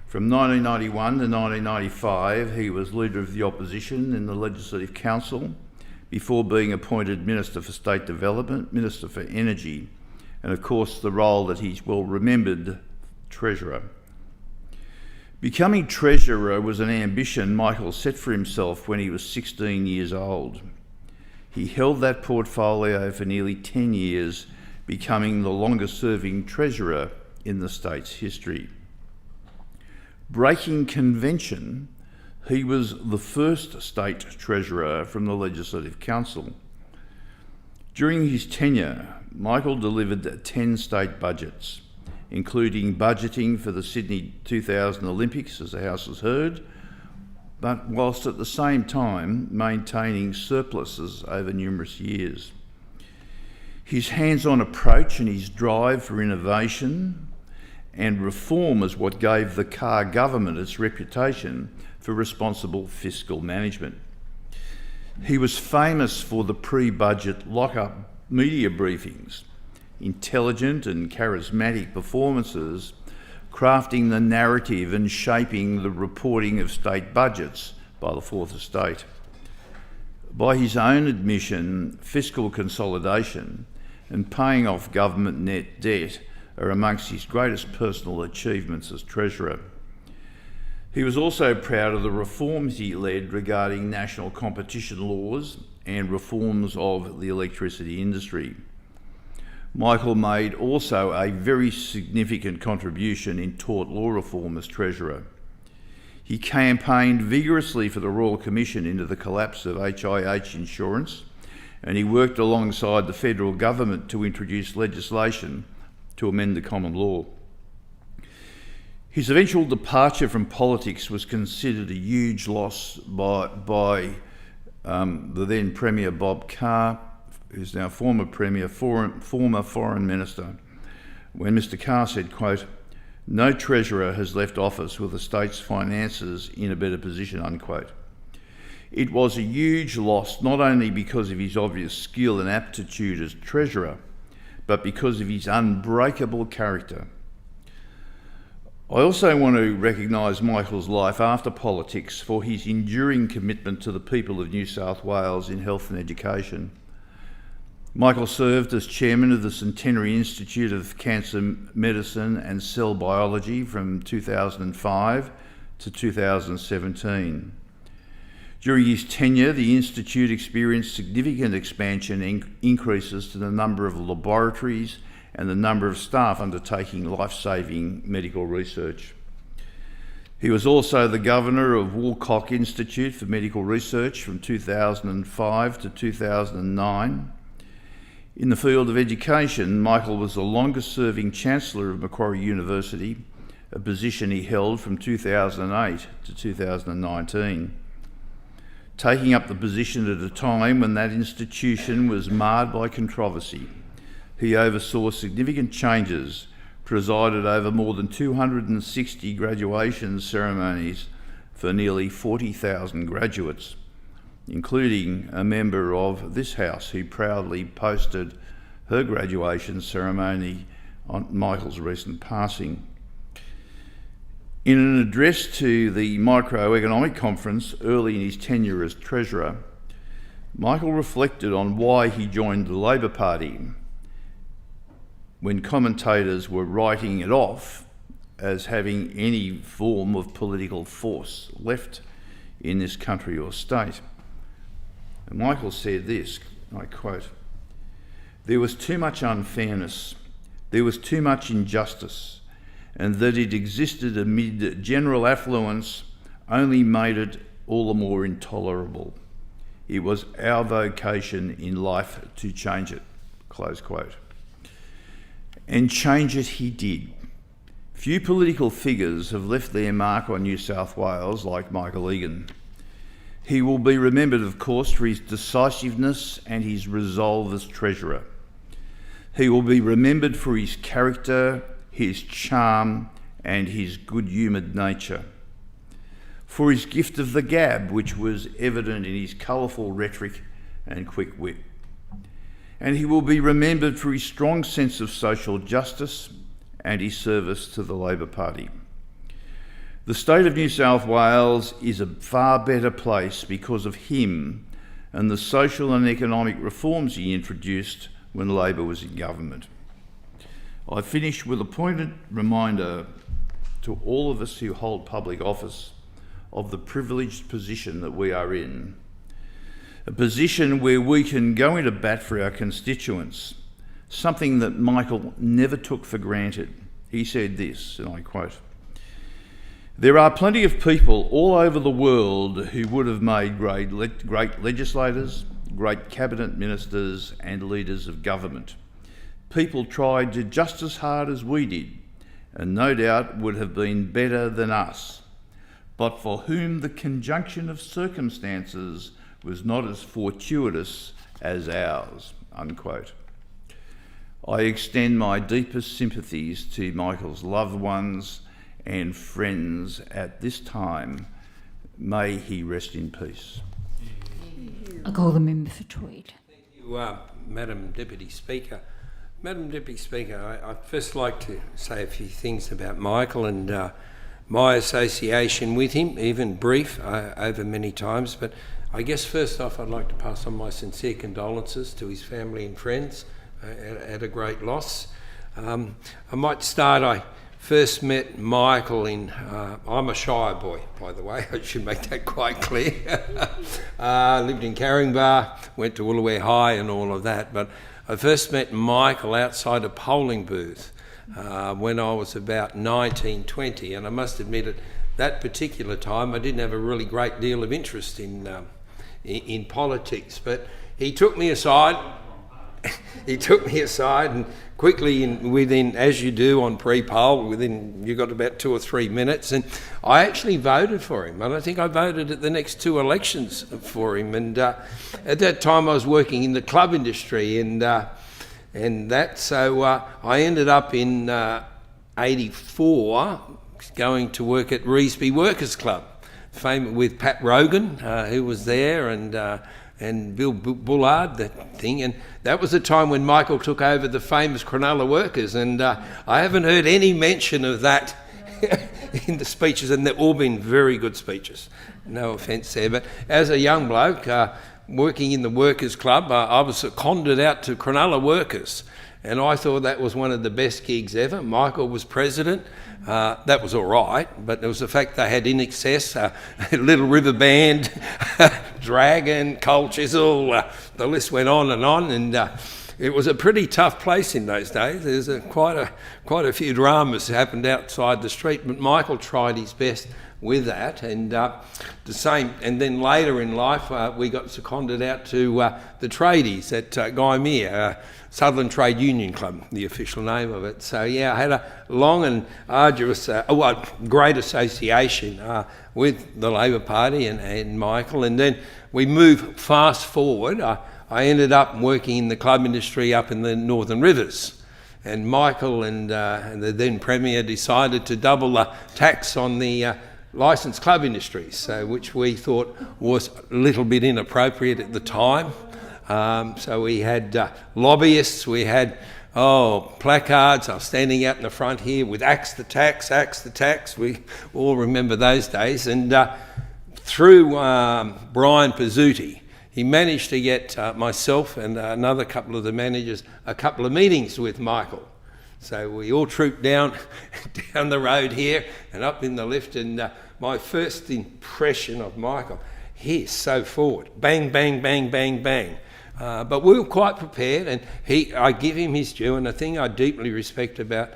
From 1991 to 1995, he was Leader of the Opposition in the Legislative Council, before being appointed Minister for State Development, Minister for Energy, and of course the role that he's well remembered, Treasurer. Becoming Treasurer was an ambition Michael set for himself when he was 16 years old. He held that portfolio for nearly 10 years, becoming the longest-serving Treasurer in the state's history. Breaking convention, he was the first state treasurer from the Legislative Council. During his tenure, Michael delivered 10 state budgets, including budgeting for the Sydney 2000 Olympics, as the House has heard, but whilst at the same time maintaining surpluses over numerous years. His hands-on approach and his drive for innovation and reform is what gave the Carr government its reputation for responsible fiscal management. He was famous for the pre-budget lock-up media briefings, intelligent and charismatic performances, crafting the narrative and shaping the reporting of state budgets by the Fourth Estate. By his own admission, fiscal consolidation and paying off government net debt are amongst his greatest personal achievements as Treasurer. He was also proud of the reforms he led regarding national competition laws and reforms of the electricity industry. Michael made also a very significant contribution in tort law reform as Treasurer. He campaigned vigorously for the Royal Commission into the collapse of HIH insurance, and he worked alongside the federal government to introduce legislation to amend the common law. His eventual departure from politics was considered a huge loss by the then Premier Bob Carr, who's now former Premier, former Foreign Minister, when Mr Carr said, quote, "No Treasurer has left office with the state's finances in a better position," unquote. It was a huge loss, not only because of his obvious skill and aptitude as Treasurer, but because of his unbreakable character. I also want to recognise Michael's life after politics for his enduring commitment to the people of New South Wales in health and education. Michael served as chairman of the Centenary Institute of Cancer Medicine and Cell Biology from 2005 to 2017. During his tenure, the Institute experienced significant expansion and increases to the number of laboratories and the number of staff undertaking life-saving medical research. He was also the governor of Woolcock Institute for Medical Research from 2005 to 2009. In the field of education, Michael was the longest-serving Chancellor of Macquarie University, a position he held from 2008 to 2019. Taking up the position at a time when that institution was marred by controversy, he oversaw significant changes, presided over more than 260 graduation ceremonies for nearly 40,000 graduates, including a member of this House who proudly posted her graduation ceremony on Michael's recent passing. In an address to the Microeconomic Conference early in his tenure as Treasurer, Michael reflected on why he joined the Labor Party when commentators were writing it off as having any form of political force left in this country or state. And Michael said this, I quote, "There was too much unfairness, there was too much injustice, and that it existed amid general affluence only made it all the more intolerable. It was our vocation in life to change it, close quote. And change it he did. Few political figures have left their mark on New South Wales like Michael Egan. He will be remembered, of course, for his decisiveness and his resolve as Treasurer. He will be remembered for his character, his charm, and his good-humoured nature. For his gift of the gab, which was evident in his colourful rhetoric and quick wit. And he will be remembered for his strong sense of social justice and his service to the Labor Party. The state of New South Wales is a far better place because of him and the social and economic reforms he introduced when Labor was in government. I finish with a pointed reminder to all of us who hold public office of the privileged position that we are in, a position where we can go into bat for our constituents, something that Michael never took for granted. He said this, and I quote, "There are plenty of people all over the world who would have made great legislators, great cabinet ministers and leaders of government. People tried just as hard as we did, and no doubt would have been better than us, but for whom the conjunction of circumstances was not as fortuitous as ours," unquote. I extend my deepest sympathies to Michael's loved ones and friends at this time. May he rest in peace. I call the member for Tweed. Thank you, Madam Deputy Speaker. Madam Deputy Speaker, I'd first like to say a few things about Michael and my association with him, even brief, over many times. But I guess first off, I'd like to pass on my sincere condolences to his family and friends at a great loss. I might start, I first met Michael in, I'm a Shire boy, by the way, I should make that quite clear. Lived in Caringbah, went to Woolooware High and all of that, but I first met Michael outside a polling booth when I was about 19, 20, and I must admit at that particular time I didn't have a really great deal of interest in politics, but he took me aside. He took me aside and quickly, within, as you do on pre-poll, you got about 2 or 3 minutes, and I actually voted for him. And I think I voted at the next 2 elections for him. And at that time, I was working in the club industry, and that. So I ended up in '84 going to work at Revesby Workers Club, with Pat Rogan, who was there, and Bill Bullard, that thing. And that was the time when Michael took over the famous Cronulla Workers, and I haven't heard any mention of that in the speeches, and they've all been very good speeches. No offence there, but as a young bloke working in the Workers Club, I was seconded out to Cronulla Workers, and I thought that was one of the best gigs ever. Michael was president. That was all right, but it was the fact they had in excess Little River Band, Dragon, Coal Chisel, the list went on, and it was a pretty tough place in those days. There's quite a few dramas happened outside the street, but Michael tried his best with that, and and then later in life we got seconded out to the tradies at Gymea, Southern Trade Union Club, the official name of it. So yeah, I had a long and arduous, great association with the Labor Party and Michael, and then we move fast forward. I ended up working in the club industry up in the Northern Rivers, and Michael and the then Premier decided to double the tax on the licensed club industry, so which we thought was a little bit inappropriate at the time. So we had lobbyists, we had placards. I was standing out in the front here with axe the tax, axe the tax. We all remember those days. And through Brian Pizzuti, he managed to get myself and another couple of the managers a couple of meetings with Michael. So we all trooped down the road here and up in the lift, and my first impression of Michael, he is so forward. Bang, bang, bang, bang, bang. But we were quite prepared, and I give him his due, and the thing I deeply respect about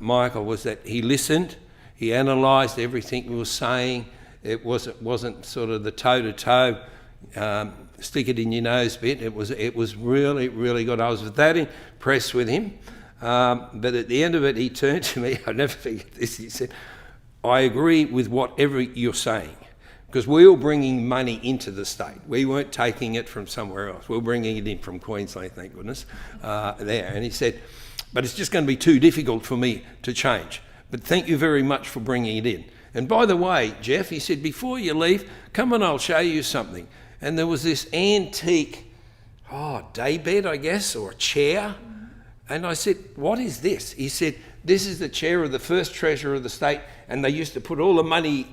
Michael was that he listened, he analysed everything we were saying. It wasn't sort of the toe-to-toe stick it in your nose bit. It was really, really good. I was that impressed with him. But at the end of it, he turned to me. I'll never forget this. He said, "I agree with whatever you're saying, because we were bringing money into the state. We weren't taking it from somewhere else. We were bringing it in from Queensland, thank goodness, there." And he said, "But it's just going to be too difficult for me to change. But thank you very much for bringing it in. And by the way, Jeff," he said, "before you leave, come and I'll show you something." And there was this antique, daybed, I guess, or a chair. And I said, "What is this?" He said, "This is the chair of the first treasurer of the state, and they used to put all the money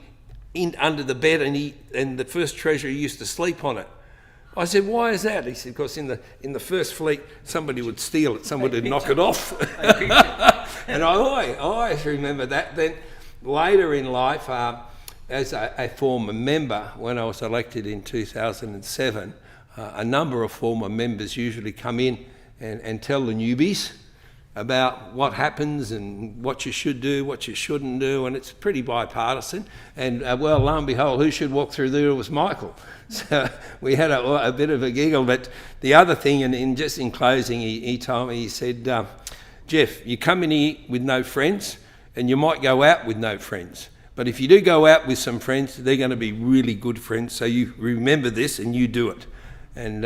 in under the bed, and the first treasurer used to sleep on it." I said, "Why is that?" He said, "Because in the first fleet, somebody would steal it, somebody would knock it off." And I always remember that. Then later in life, as a former member, when I was elected in 2007, a number of former members usually come in and tell the newbies about what happens and what you should do, what you shouldn't do, and it's pretty bipartisan. And well, lo and behold, who should walk through there? It was Michael. So we had a bit of a giggle. But the other thing, and in closing, he told me, he said, "Jeff, you come in here with no friends, and you might go out with no friends. But if you do go out with some friends, they're going to be really good friends. So you remember this and you do it." And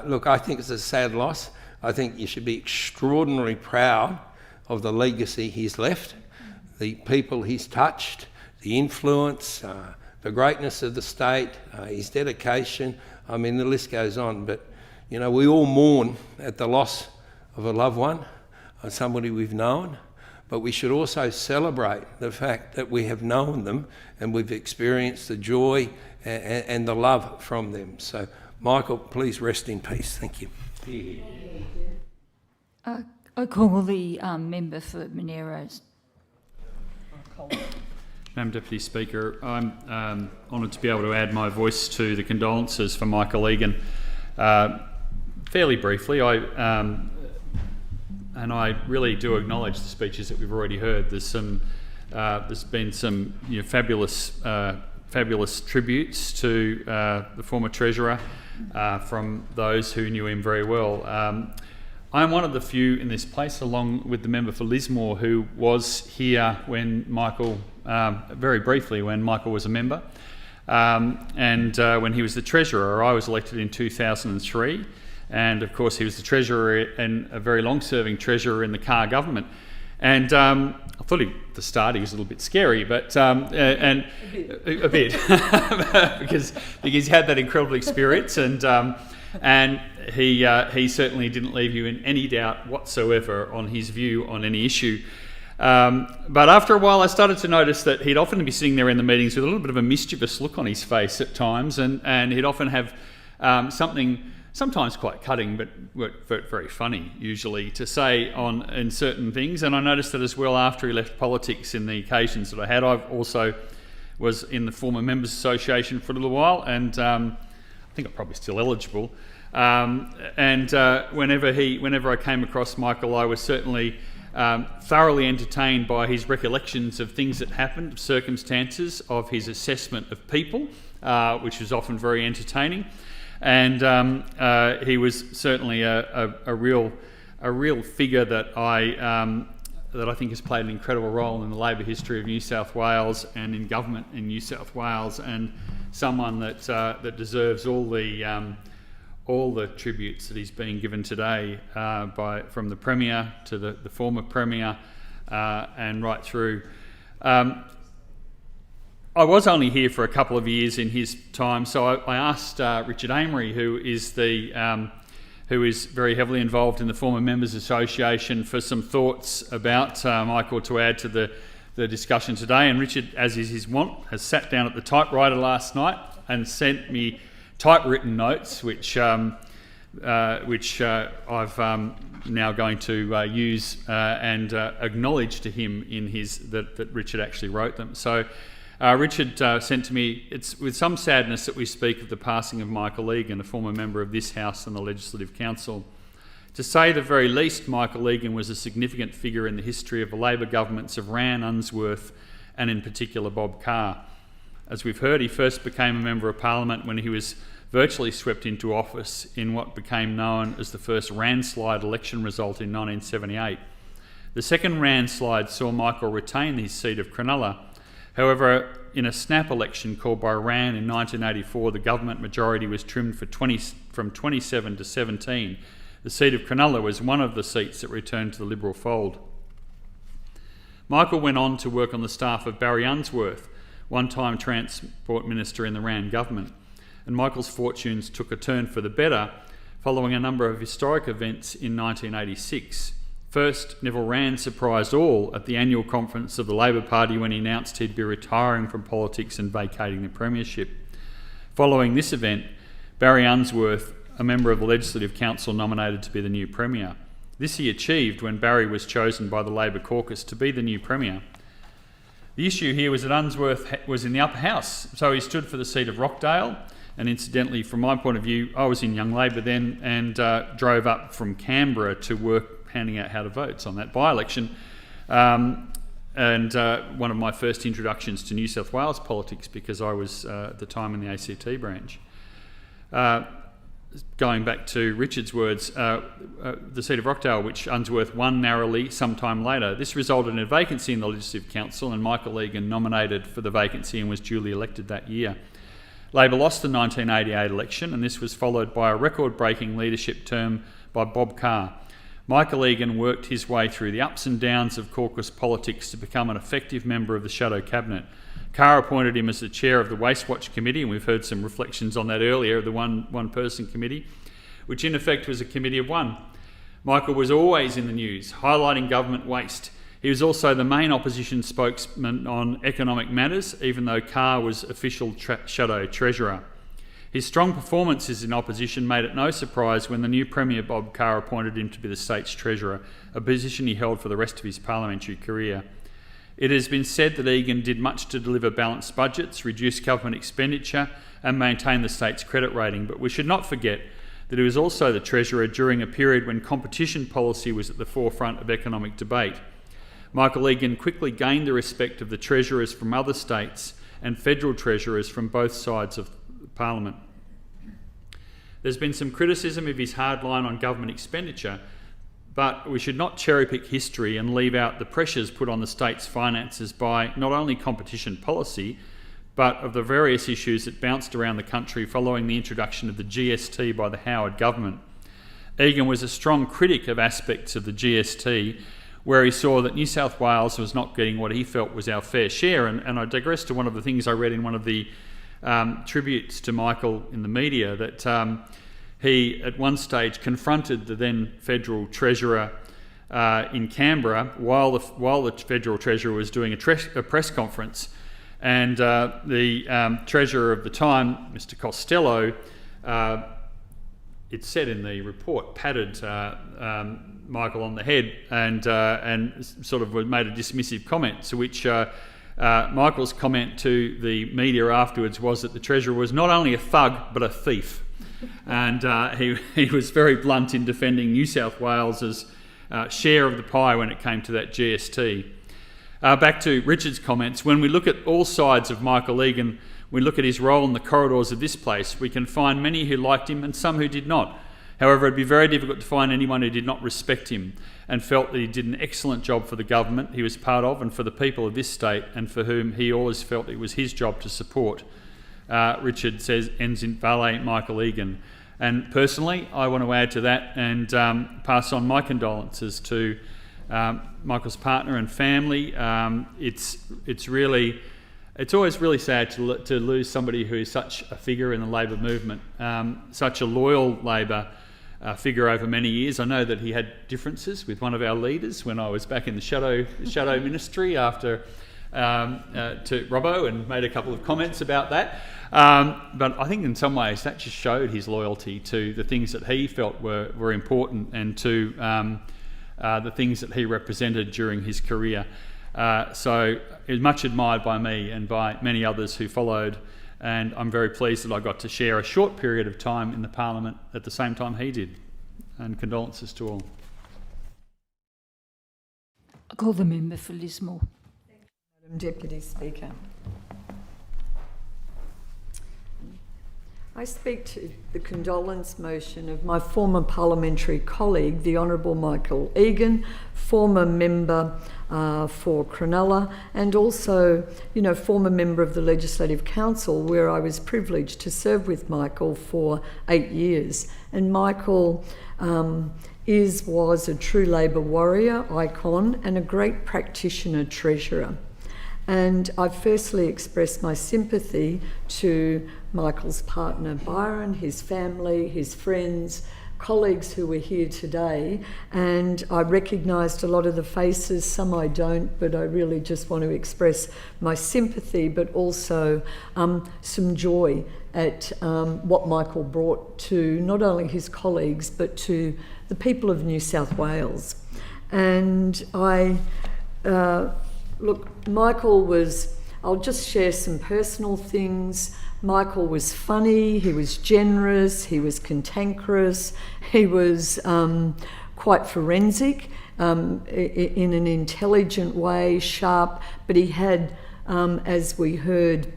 look, I think it's a sad loss. I think you should be extraordinarily proud of the legacy he's left, the people he's touched, the influence, the greatness of the state, his dedication. I mean, the list goes on. But, you know, we all mourn at the loss of a loved one, of somebody we've known. But we should also celebrate the fact that we have known them and we've experienced the joy and the love from them. So, Michael, please rest in peace. Thank you. I call the member for Monero's. Madam Deputy Speaker, I'm honoured to be able to add my voice to the condolences for Michael Egan. Fairly briefly, I really do acknowledge the speeches that we've already heard. There's been some fabulous tributes to the former Treasurer from those who knew him very well. I'm one of the few in this place, along with the member for Lismore, who was here when Michael, very briefly, when Michael was a member, and when he was the Treasurer. I was elected in 2003. And of course, he was the Treasurer and a very long-serving Treasurer in the Carr government. And I thought at the start he was a little bit scary, but a bit because he had that incredible experience, and he certainly didn't leave you in any doubt whatsoever on his view on any issue. But after a while, I started to notice that he'd often be sitting there in the meetings with a little bit of a mischievous look on his face at times, and he'd often have something, sometimes quite cutting, but very funny usually, to say in certain things. And I noticed that as well after he left politics in the occasions that I had. I also was in the Former Members Association for a little while, and I think I'm probably still eligible. Whenever I came across Michael, I was certainly thoroughly entertained by his recollections of things that happened, of circumstances, of his assessment of people, which was often very entertaining. And he was certainly a real figure that I think has played an incredible role in the Labor history of New South Wales and in government in New South Wales, and someone that deserves all the tributes that he's being given today from the Premier to the former Premier and right through. I was only here for a couple of years in his time, so I asked Richard Amery, who is very heavily involved in the Former Members Association, for some thoughts about Michael to add to the discussion today. And Richard, as is his wont, has sat down at the typewriter last night and sent me typewritten notes, which I've now going to use and acknowledge to him in that Richard actually wrote them. So. Richard sent to me, "It's with some sadness that we speak of the passing of Michael Egan, a former member of this House and the Legislative Council. To say the very least, Michael Egan was a significant figure in the history of the Labor governments of Rann, Unsworth and in particular Bob Carr. As we've heard, he first became a Member of Parliament when he was virtually swept into office in what became known as the first landslide election result in 1978. The second landslide saw Michael retain his seat of Cronulla. However, in a snap election called by Rann in 1984, the government majority was trimmed from 27 to 17. The seat of Cronulla was one of the seats that returned to the Liberal fold. Michael went on to work on the staff of Barry Unsworth, one-time Transport Minister in the Rann government, and Michael's fortunes took a turn for the better following a number of historic events in 1986. First, Neville Rann surprised all at the annual conference of the Labor Party when he announced he'd be retiring from politics and vacating the premiership. Following this event, Barry Unsworth, a member of the Legislative Council, nominated to be the new Premier. This he achieved when Barry was chosen by the Labor caucus to be the new Premier. The issue here was that Unsworth was in the upper house, so he stood for the seat of Rockdale, and incidentally, from my point of view, I was in Young Labor then and drove up from Canberra to work handing out how to votes on that by-election. And one of my first introductions to New South Wales politics, because I was at the time in the ACT branch. Going back to Richard's words, the seat of Rockdale, which Unsworth won narrowly sometime later. This resulted in a vacancy in the Legislative Council, and Michael Egan nominated for the vacancy and was duly elected that year. Labor lost the 1988 election, and this was followed by a record-breaking leadership term by Bob Carr. Michael Egan worked his way through the ups and downs of caucus politics to become an effective member of the Shadow Cabinet. Carr appointed him as the chair of the Waste Watch Committee, and we've heard some reflections on that earlier, the one-person committee, which in effect was a committee of one. Michael was always in the news, highlighting government waste. He was also the main opposition spokesman on economic matters, even though Carr was official Shadow Treasurer. His strong performances in opposition made it no surprise when the new Premier Bob Carr appointed him to be the state's Treasurer, a position he held for the rest of his parliamentary career. It has been said that Egan did much to deliver balanced budgets, reduce government expenditure and maintain the state's credit rating, but we should not forget that he was also the Treasurer during a period when competition policy was at the forefront of economic debate. Michael Egan quickly gained the respect of the Treasurers from other states and federal Treasurers from both sides of Parliament. There's been some criticism of his hard line on government expenditure, but we should not cherry-pick history and leave out the pressures put on the state's finances by not only competition policy, but of the various issues that bounced around the country following the introduction of the GST by the Howard government. Egan was a strong critic of aspects of the GST, where he saw that New South Wales was not getting what he felt was our fair share. And I digress to one of the things I read in one of the tributes to Michael in the media, that he at one stage confronted the then federal treasurer in Canberra while the federal treasurer was doing a press conference, and the treasurer of the time, Mr. Costello, it said in the report, patted Michael on the head and sort of made a dismissive comment, to which Michael's comment to the media afterwards was that the Treasurer was not only a thug but a thief, and he was very blunt in defending New South Wales's share of the pie when it came to that GST. Back to Richard's comments, when we look at all sides of Michael Egan, we look at his role in the corridors of this place, we can find many who liked him and some who did not. However, it'd be very difficult to find anyone who did not respect him and felt that he did an excellent job for the government he was part of and for the people of this state, and for whom he always felt it was his job to support. Richard says, ends in Valet Michael Egan. And personally, I want to add to that and pass on my condolences to Michael's partner and family. It's always really sad to lose somebody who is such a figure in the Labor movement, such a loyal Labor figure over many years. I know that he had differences with one of our leaders when I was back in the Shadow Ministry after to Robbo, and made a couple of comments about that. But I think in some ways that just showed his loyalty to the things that he felt were important, and to the things that he represented during his career. So he was much admired by me and by many others who followed, and I'm very pleased that I got to share a short period of time in the Parliament at the same time he did. And condolences to all. I call the member for Lismore. Madam Deputy Speaker. I speak to the condolence motion of my former parliamentary colleague, the Honourable Michael Egan, former member for Cronulla, and also, former member of the Legislative Council, where I was privileged to serve with Michael for 8 years. And Michael was a true Labor warrior, icon, and a great practitioner treasurer. And I firstly express my sympathy to Michael's partner Byron, his family, his friends, colleagues who were here today, and I recognised a lot of the faces, some I don't, but I really just want to express my sympathy, but also some joy at what Michael brought to not only his colleagues, but to the people of New South Wales. And look, Michael was, I'll just share some personal things. Michael was funny, he was generous, he was cantankerous, he was quite forensic in an intelligent way, sharp, but he had, as we heard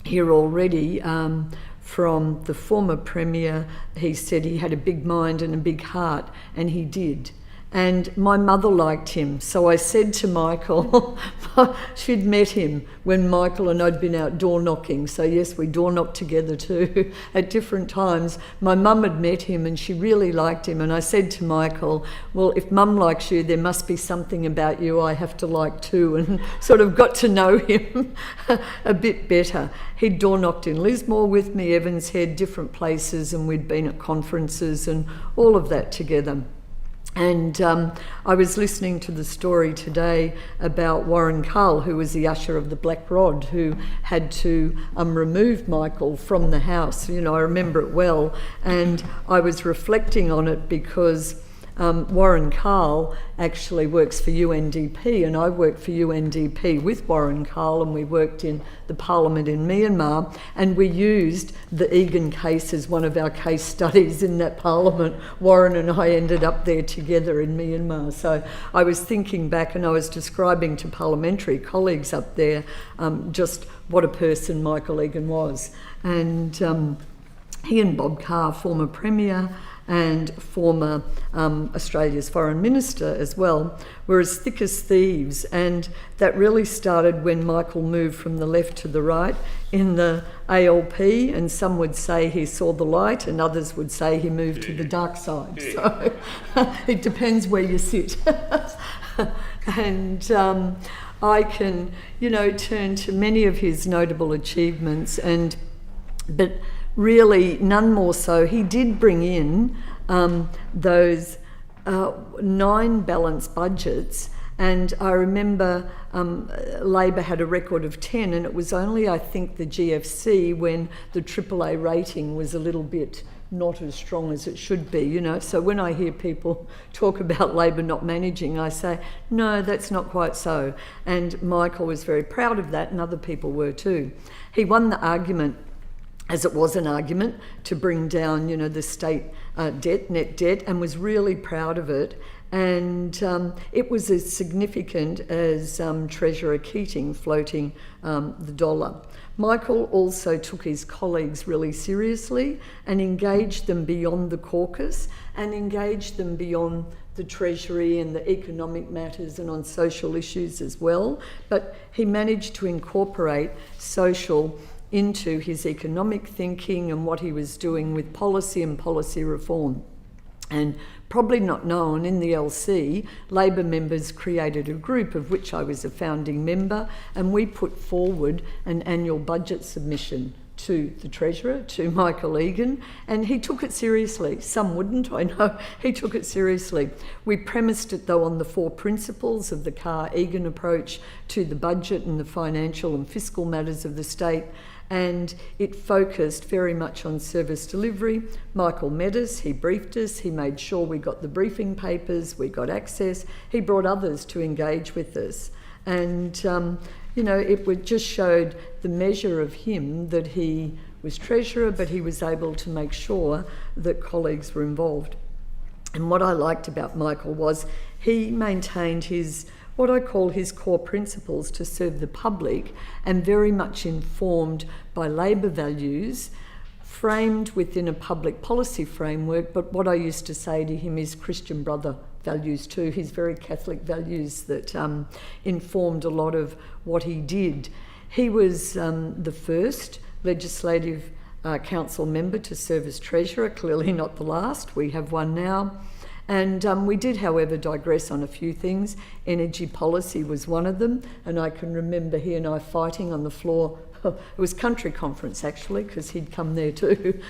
here already, from the former Premier, he said he had a big mind and a big heart, and he did. And my mother liked him, so I said to Michael, she'd met him when Michael and I'd been out door knocking, so yes, we door knocked together too at different times. My mum had met him and she really liked him, and I said to Michael, well, if Mum likes you, there must be something about you I have to like too, and sort of got to know him a bit better. He'd door knocked in Lismore with me, Evans Head, different places, and we'd been at conferences and all of that together. And I was listening to the story today about Warren Carl, who was the usher of the Black Rod, who had to remove Michael from the house. I remember it well, and I was reflecting on it because Warren Carl actually works for UNDP, and I worked for UNDP with Warren Carl, and we worked in the Parliament in Myanmar, and we used the Egan case as one of our case studies in that Parliament. Warren and I ended up there together in Myanmar. So I was thinking back, and I was describing to parliamentary colleagues up there just what a person Michael Egan was. And he and Bob Carr, former Premier, and former Australia's Foreign Minister as well, were as thick as thieves, and that really started when Michael moved from the left to the right in the ALP, and some would say he saw the light and others would say he moved to the dark side. So it depends where you sit. And I can, turn to many of his notable achievements, but really none more so. He did bring in those 9 balanced budgets, and I remember Labor had a record of 10, and it was only, I think, the GFC when the AAA rating was a little bit not as strong as it should be, So when I hear people talk about Labor not managing, I say, no, that's not quite so. And Michael was very proud of that, and other people were too. He won the argument, as it was an argument, to bring down, the state debt, net debt, and was really proud of it. And it was as significant as Treasurer Keating floating the dollar. Michael also took his colleagues really seriously and engaged them beyond the caucus and engaged them beyond the Treasury and the economic matters and on social issues as well. But he managed to incorporate social into his economic thinking and what he was doing with policy and policy reform. And probably not known, in the LC, Labor members created a group of which I was a founding member, and we put forward an annual budget submission to the Treasurer, to Michael Egan, and he took it seriously. Some wouldn't, I know. He took it seriously. We premised it, though, on the 4 principles of the Carr-Egan approach to the budget and the financial and fiscal matters of the state, and it focused very much on service delivery. Michael met us, he briefed us, he made sure we got the briefing papers, we got access. He brought others to engage with us. And, it just showed the measure of him, that he was Treasurer, but he was able to make sure that colleagues were involved. And what I liked about Michael was he maintained what I call his core principles to serve the public, and very much informed by Labor values, framed within a public policy framework, but what I used to say to him is Christian brother values too, his very Catholic values that informed a lot of what he did. He was the first Legislative Council member to serve as Treasurer, clearly not the last. We have one now. And we did, however, digress on a few things. Energy policy was one of them, and I can remember he and I fighting on the floor. It was country conference, actually, because he'd come there too.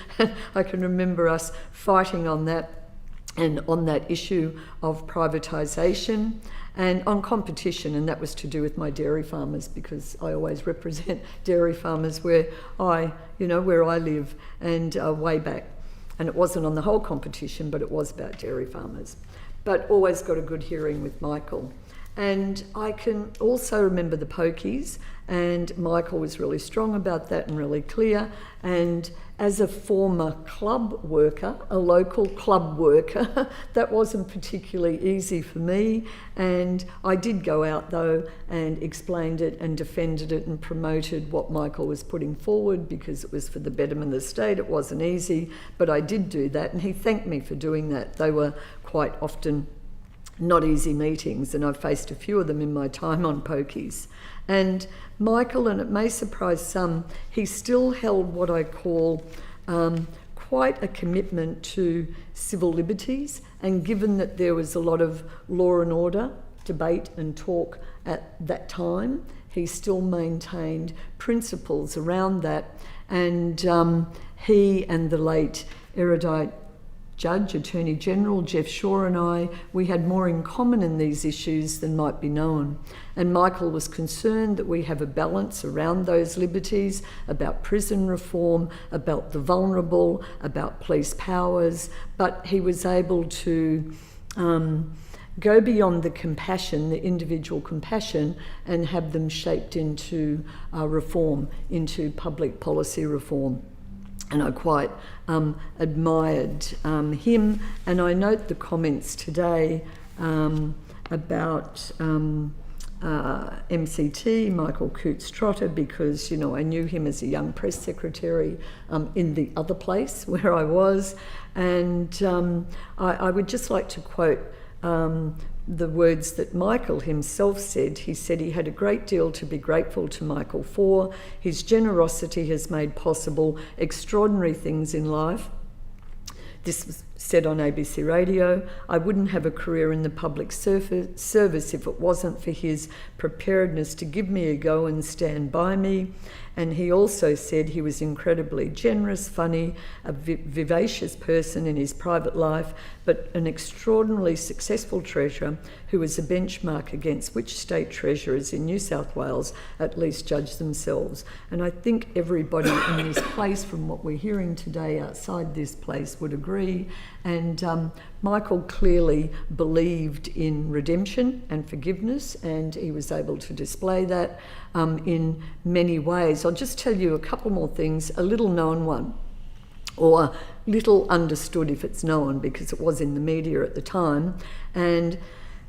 I can remember us fighting on that and on that issue of privatisation and on competition, and that was to do with my dairy farmers, because I always represent dairy farmers where I live, and way back. And it wasn't on the whole competition, but it was about dairy farmers. But always got a good hearing with Michael. And I can also remember the pokies, and Michael was really strong about that and really clear. And as a former club worker, a local club worker, that wasn't particularly easy for me. And I did go out though and explained it and defended it and promoted what Michael was putting forward, because it was for the betterment of the state. It wasn't easy, but I did do that, and he thanked me for doing that. They were quite often not easy meetings, and I've faced a few of them in my time on pokies. And Michael, and it may surprise some, he still held what I call quite a commitment to civil liberties, and given that there was a lot of law and order debate and talk at that time, he still maintained principles around that. And he and the late erudite Judge, Attorney General Jeff Shaw and I, we had more in common in these issues than might be known. And Michael was concerned that we have a balance around those liberties, about prison reform, about the vulnerable, about police powers, but he was able to go beyond the compassion, the individual compassion, and have them shaped into reform, into public policy reform. And I quite admired him. And I note the comments today about MCT, Michael Coates-Trotter, because, you know, I knew him as a young press secretary in the other place where I was. And I would just like to quote the words that Michael himself said. He said he had a great deal to be grateful to Michael for. His generosity has made possible extraordinary things in life. This was said on ABC Radio. I wouldn't have a career in the public service if it wasn't for his preparedness to give me a go and stand by me. And he also said he was incredibly generous, funny, a vivacious person in his private life, but an extraordinarily successful treasurer who was a benchmark against which state treasurers in New South Wales at least judge themselves. And I think everybody in this place, from what we're hearing today outside this place, would agree. And Michael clearly believed in redemption and forgiveness, and he was able to display that in many ways. I'll just tell you a couple more things, a little known one, or little understood if it's known, because it was in the media at the time. And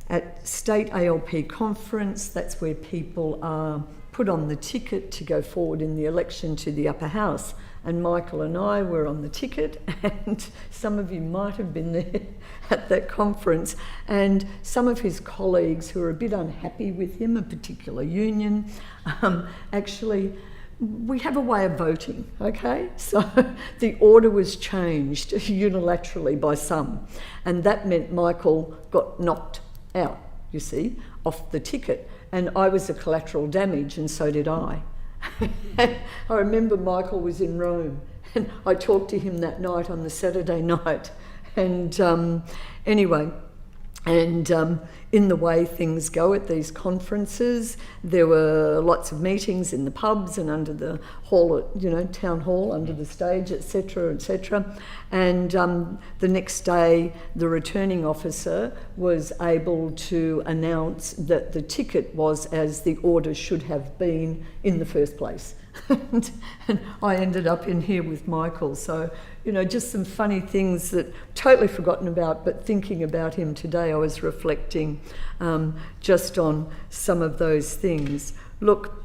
at state ALP conference, that's where people are put on the ticket to go forward in the election to the upper house. And Michael and I were on the ticket, and some of you might have been there at that conference. And some of his colleagues who were a bit unhappy with him, a particular union, actually, we have a way of voting, okay? So the order was changed unilaterally by some. And that meant Michael got knocked out, you see, off the ticket. And I was a collateral damage, and so did I. I remember Michael was in Rome, and I talked to him that night on the Saturday night. And anyway, and in the way things go at these conferences, there were lots of meetings in the pubs and under the hall, you know, town hall, under the stage, etc., etc. And the next day, the returning officer was able to announce that the ticket was as the order should have been in the first place. And I ended up in here with Michael. So, you know, just some funny things that totally forgotten about, but thinking about him today, I was reflecting just on some of those things. Look,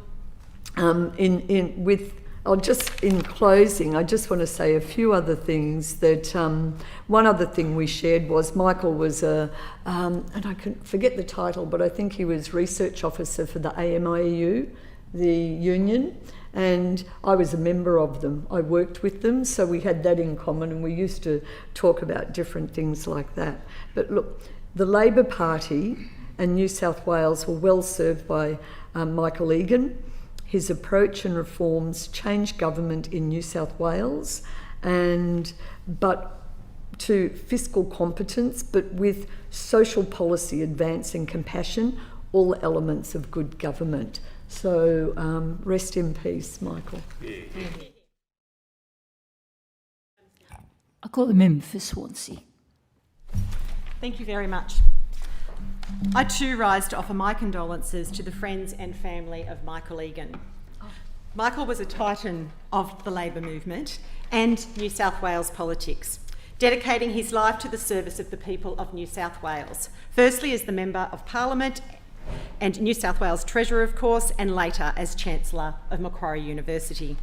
with in closing, I just want to say a few other things. That one other thing we shared was Michael was and I can forget the title, but I think he was research officer for the AMIU, the union, and I was a member of them. I worked with them, so we had that in common, and we used to talk about different things like that. But look, the Labor Party and New South Wales were well served by Michael Egan. His approach and reforms changed government in New South Wales, but to fiscal competence, but with social policy advance and compassion, all elements of good government. So rest in peace, Michael. I call the member for Swansea. Thank you very much. I too rise to offer my condolences to the friends and family of Michael Egan. Michael was a titan of the Labor movement and New South Wales politics, dedicating his life to the service of the people of New South Wales, firstly as the Member of Parliament and New South Wales Treasurer, of course, and later as Chancellor of Macquarie University.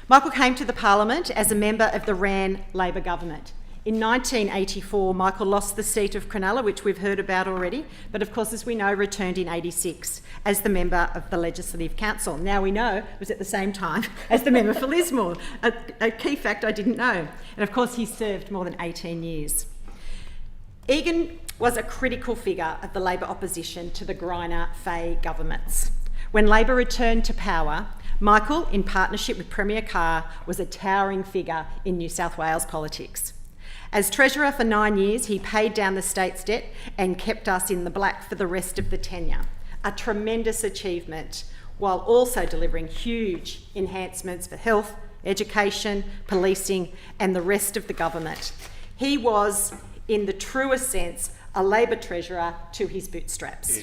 Michael came to the Parliament as a member of the Rann Labor government. In 1984, Michael lost the seat of Cronulla, which we've heard about already, but of course, as we know, returned in 86 as the member of the Legislative Council. Now we know it was at the same time as the member for Lismore, a key fact I didn't know. And of course, he served more than 18 years. Egan was a critical figure of the Labor opposition to the Greiner-Fahey governments. When Labor returned to power, Michael, in partnership with Premier Carr, was a towering figure in New South Wales politics. As Treasurer for 9 years, he paid down the state's debt and kept us in the black for the rest of the tenure. A tremendous achievement, while also delivering huge enhancements for health, education, policing, and the rest of the government. He was, in the truest sense, a Labor Treasurer to his bootstraps.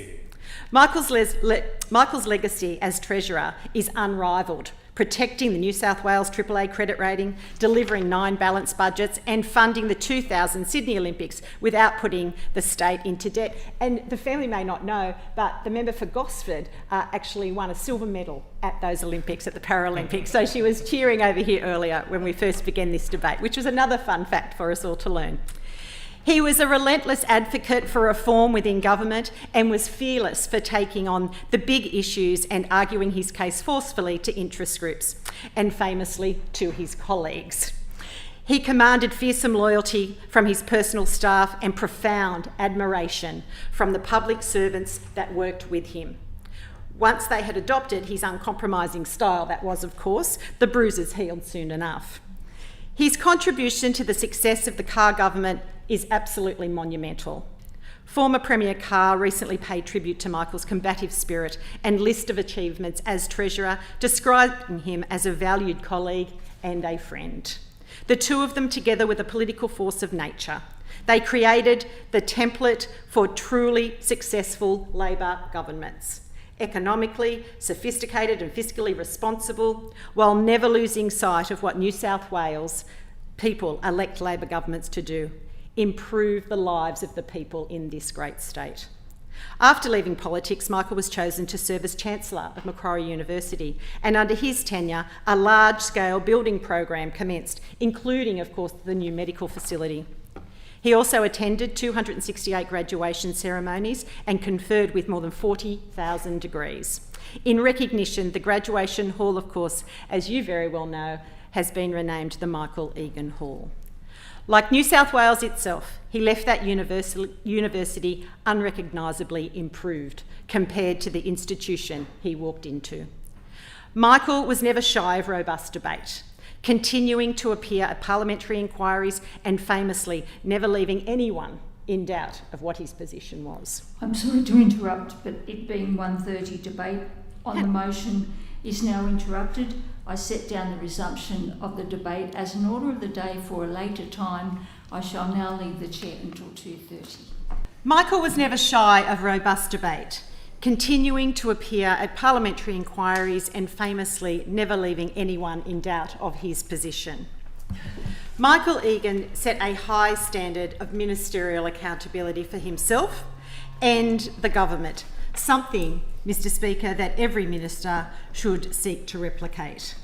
Michael's legacy as Treasurer is unrivalled, protecting the New South Wales AAA credit rating, delivering 9 balanced budgets, and funding the 2000 Sydney Olympics without putting the state into debt. And the family may not know, but the member for Gosford actually won a silver medal at those Olympics, at the Paralympics. So she was cheering over here earlier when we first began this debate, which was another fun fact for us all to learn. He was a relentless advocate for reform within government and was fearless for taking on the big issues and arguing his case forcefully to interest groups and famously to his colleagues. He commanded fearsome loyalty from his personal staff and profound admiration from the public servants that worked with him. Once they had adopted his uncompromising style, that was, of course, the bruises healed soon enough. His contribution to the success of the Carr government is absolutely monumental. Former Premier Carr recently paid tribute to Michael's combative spirit and list of achievements as Treasurer, describing him as a valued colleague and a friend. The two of them, together with a political force of nature, they created the template for truly successful Labor governments. Economically sophisticated and fiscally responsible, while never losing sight of what New South Wales people elect Labor governments to do: improve the lives of the people in this great state. After leaving politics, Michael was chosen to serve as Chancellor of Macquarie University, and under his tenure, a large-scale building program commenced, including, of course, the new medical facility. He also attended 268 graduation ceremonies and conferred with more than 40,000 degrees. In recognition, the graduation hall, of course, as you very well know, has been renamed the Michael Egan Hall. Like New South Wales itself, he left that university unrecognisably improved compared to the institution he walked into. Michael was never shy of robust debate, continuing to appear at parliamentary inquiries and famously never leaving anyone in doubt of what his position was. I'm sorry to interrupt, but it being 1:30, debate on the motion is now interrupted. I set down the resumption of the debate as an order of the day for a later time. I shall now leave the chair until 2:30. Michael was never shy of robust debate, continuing to appear at parliamentary inquiries and famously never leaving anyone in doubt of his position. Michael Egan set a high standard of ministerial accountability for himself and the government, something, Mr. Speaker, that every minister should seek to replicate.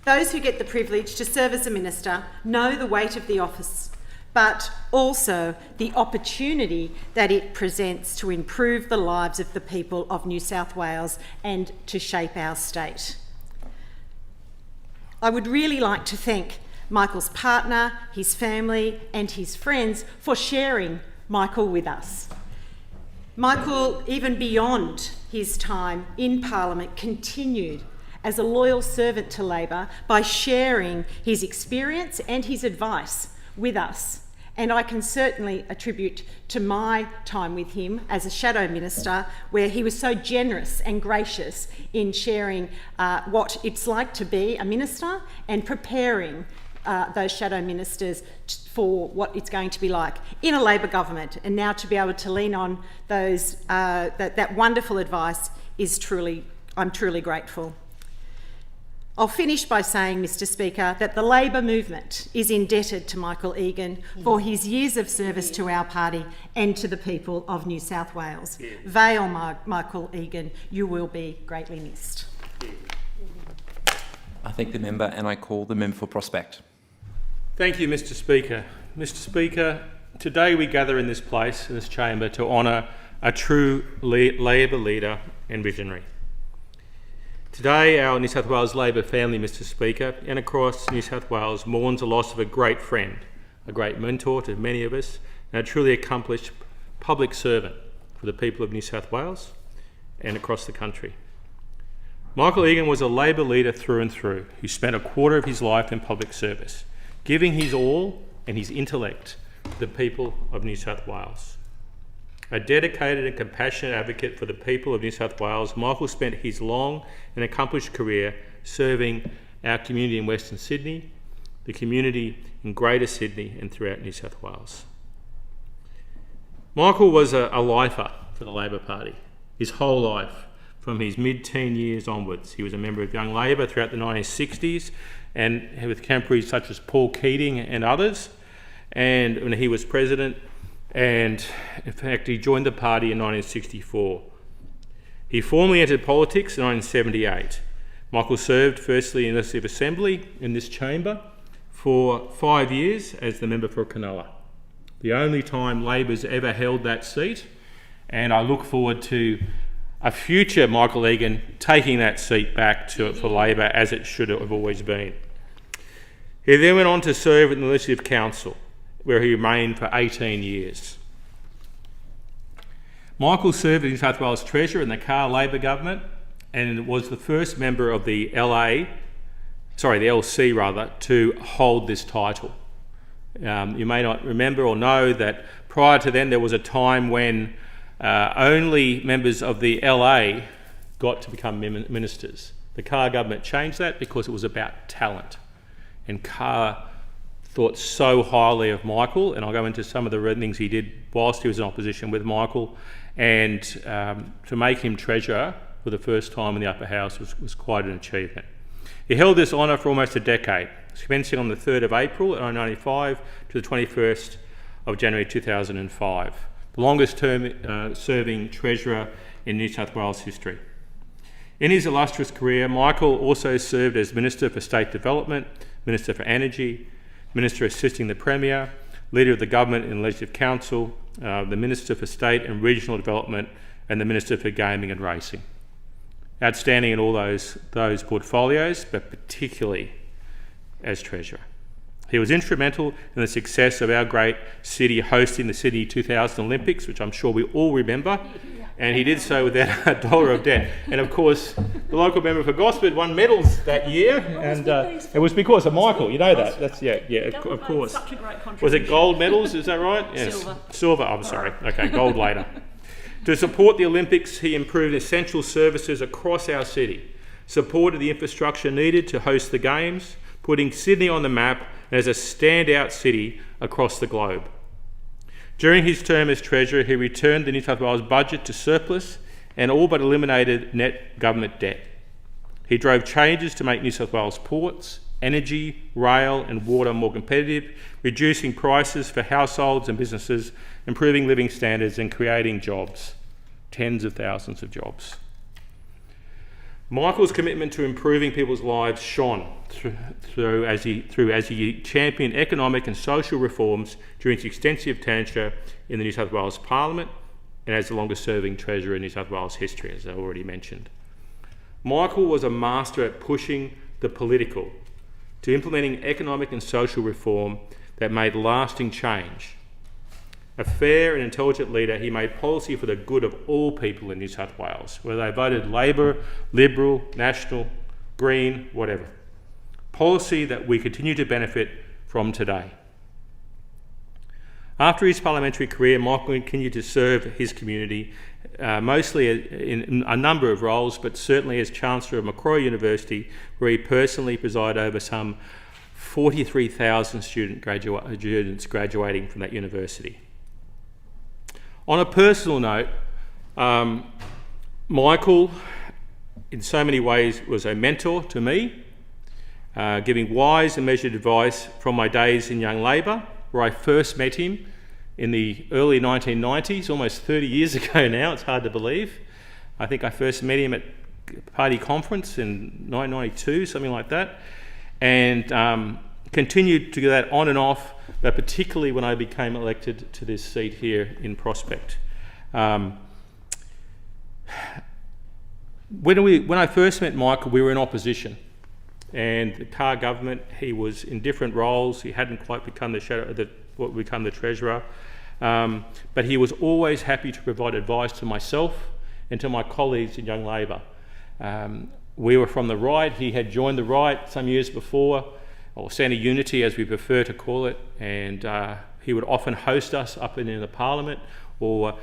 Those who get the privilege to serve as a minister know the weight of the office, but also the opportunity that it presents to improve the lives of the people of New South Wales and to shape our state. I would really like to thank Michael's partner, his family and his friends for sharing Michael with us. Michael, even beyond his time in Parliament, continued as a loyal servant to Labor by sharing his experience and his advice with us. And I can certainly attribute to my time with him as a shadow minister, where he was so generous and gracious in sharing what it's like to be a minister and preparing those shadow ministers for what it's going to be like in a Labor government. And now to be able to lean on those that wonderful advice is I'm truly grateful. I'll finish by saying, Mr Speaker, that the Labor movement is indebted to Michael Egan for his years of service to our party and to the people of New South Wales. Vail, Michael Egan, you will be greatly missed. I thank the member and I call the member for Prospect. Thank you, Mr Speaker. Mr Speaker, today we gather in this place, in this chamber, to honour a true Labor leader and visionary. Today, our New South Wales Labor family, Mr Speaker, and across New South Wales mourns the loss of a great friend, a great mentor to many of us, and a truly accomplished public servant for the people of New South Wales and across the country. Michael Egan was a Labor leader through and through, who spent a quarter of his life in public service, giving his all and his intellect to the people of New South Wales. A dedicated and compassionate advocate for the people of New South Wales, Michael spent his long and accomplished career serving our community in Western Sydney, the community in Greater Sydney and throughout New South Wales. Michael was a lifer for the Labor Party his whole life, from his mid-teen years onwards. He was a member of Young Labor throughout the 1960s and with contemporaries such as Paul Keating and others, and when he was president. And in fact, he joined the party in 1964. He formally entered politics in 1978. Michael served firstly in the Legislative Assembly in this chamber for 5 years as the member for Cronulla, the only time Labor's ever held that seat, and I look forward to a future Michael Egan taking that seat back for Labor as it should have always been. He then went on to serve in the Legislative Council, where he remained for 18 years. Michael served as New South Wales Treasurer in the Carr Labor government and was the first member of the LC to hold this title. You may not remember or know that prior to then there was a time when only members of the LA got to become ministers. The Carr government changed that because it was about talent, and Carr thought so highly of Michael, and I'll go into some of the things he did whilst he was in opposition with Michael, and to make him Treasurer for the first time in the upper house was quite an achievement. He held this honour for almost a decade, commencing on the 3rd of April 1995 to the 21st of January 2005, the longest term serving Treasurer in New South Wales history. In his illustrious career, Michael also served as Minister for State Development, Minister for Energy, Minister assisting the Premier, Leader of the Government in the Legislative Council, the Minister for State and Regional Development, and the Minister for Gaming and Racing. Outstanding in all those portfolios, but particularly as Treasurer. He was instrumental in the success of our great city hosting the Sydney 2000 Olympics, which I'm sure we all remember, and he did so without a dollar of debt. And of course, the local member for Gosford won medals that year, and it was because of Michael. You know that? That's of course. Such a great contribution. Was it gold medals? Is that right? Yes. Silver. I'm sorry. Okay, gold later. To support the Olympics, he improved essential services across our city, supported the infrastructure needed to host the Games, putting Sydney on the map as a standout city across the globe. During his term as Treasurer, he returned the New South Wales budget to surplus and all but eliminated net government debt. He drove changes to make New South Wales ports, energy, rail and water more competitive, reducing prices for households and businesses, improving living standards and creating jobs, tens of thousands of jobs. Michael's commitment to improving people's lives shone through as he championed economic and social reforms during his extensive tenure in the New South Wales Parliament and as the longest serving Treasurer in New South Wales history, as I already mentioned. Michael was a master at pushing the political to implementing economic and social reform that made lasting change. A fair and intelligent leader, he made policy for the good of all people in New South Wales, whether they voted Labor, Liberal, National, Green, whatever. Policy that we continue to benefit from today. After his parliamentary career, Michael continued to serve his community, mostly in a number of roles, but certainly as Chancellor of Macquarie University, where he personally presided over some 43,000 students graduating from that university. On a personal note, Michael, in so many ways, was a mentor to me, giving wise and measured advice from my days in Young Labor, where I first met him in the early 1990s, almost 30 years ago now, it's hard to believe. I think I first met him at a party conference in 1992, something like that, and continued to do that on and off, but particularly when I became elected to this seat here in Prospect. When I first met Michael, we were in opposition, and the Carr government, he was in different roles. He hadn't quite become the Treasurer, but he was always happy to provide advice to myself and to my colleagues in Young Labor. We were from the right. He had joined the right some years before, or Centre Unity as we prefer to call it, and he would often host us up in the Parliament or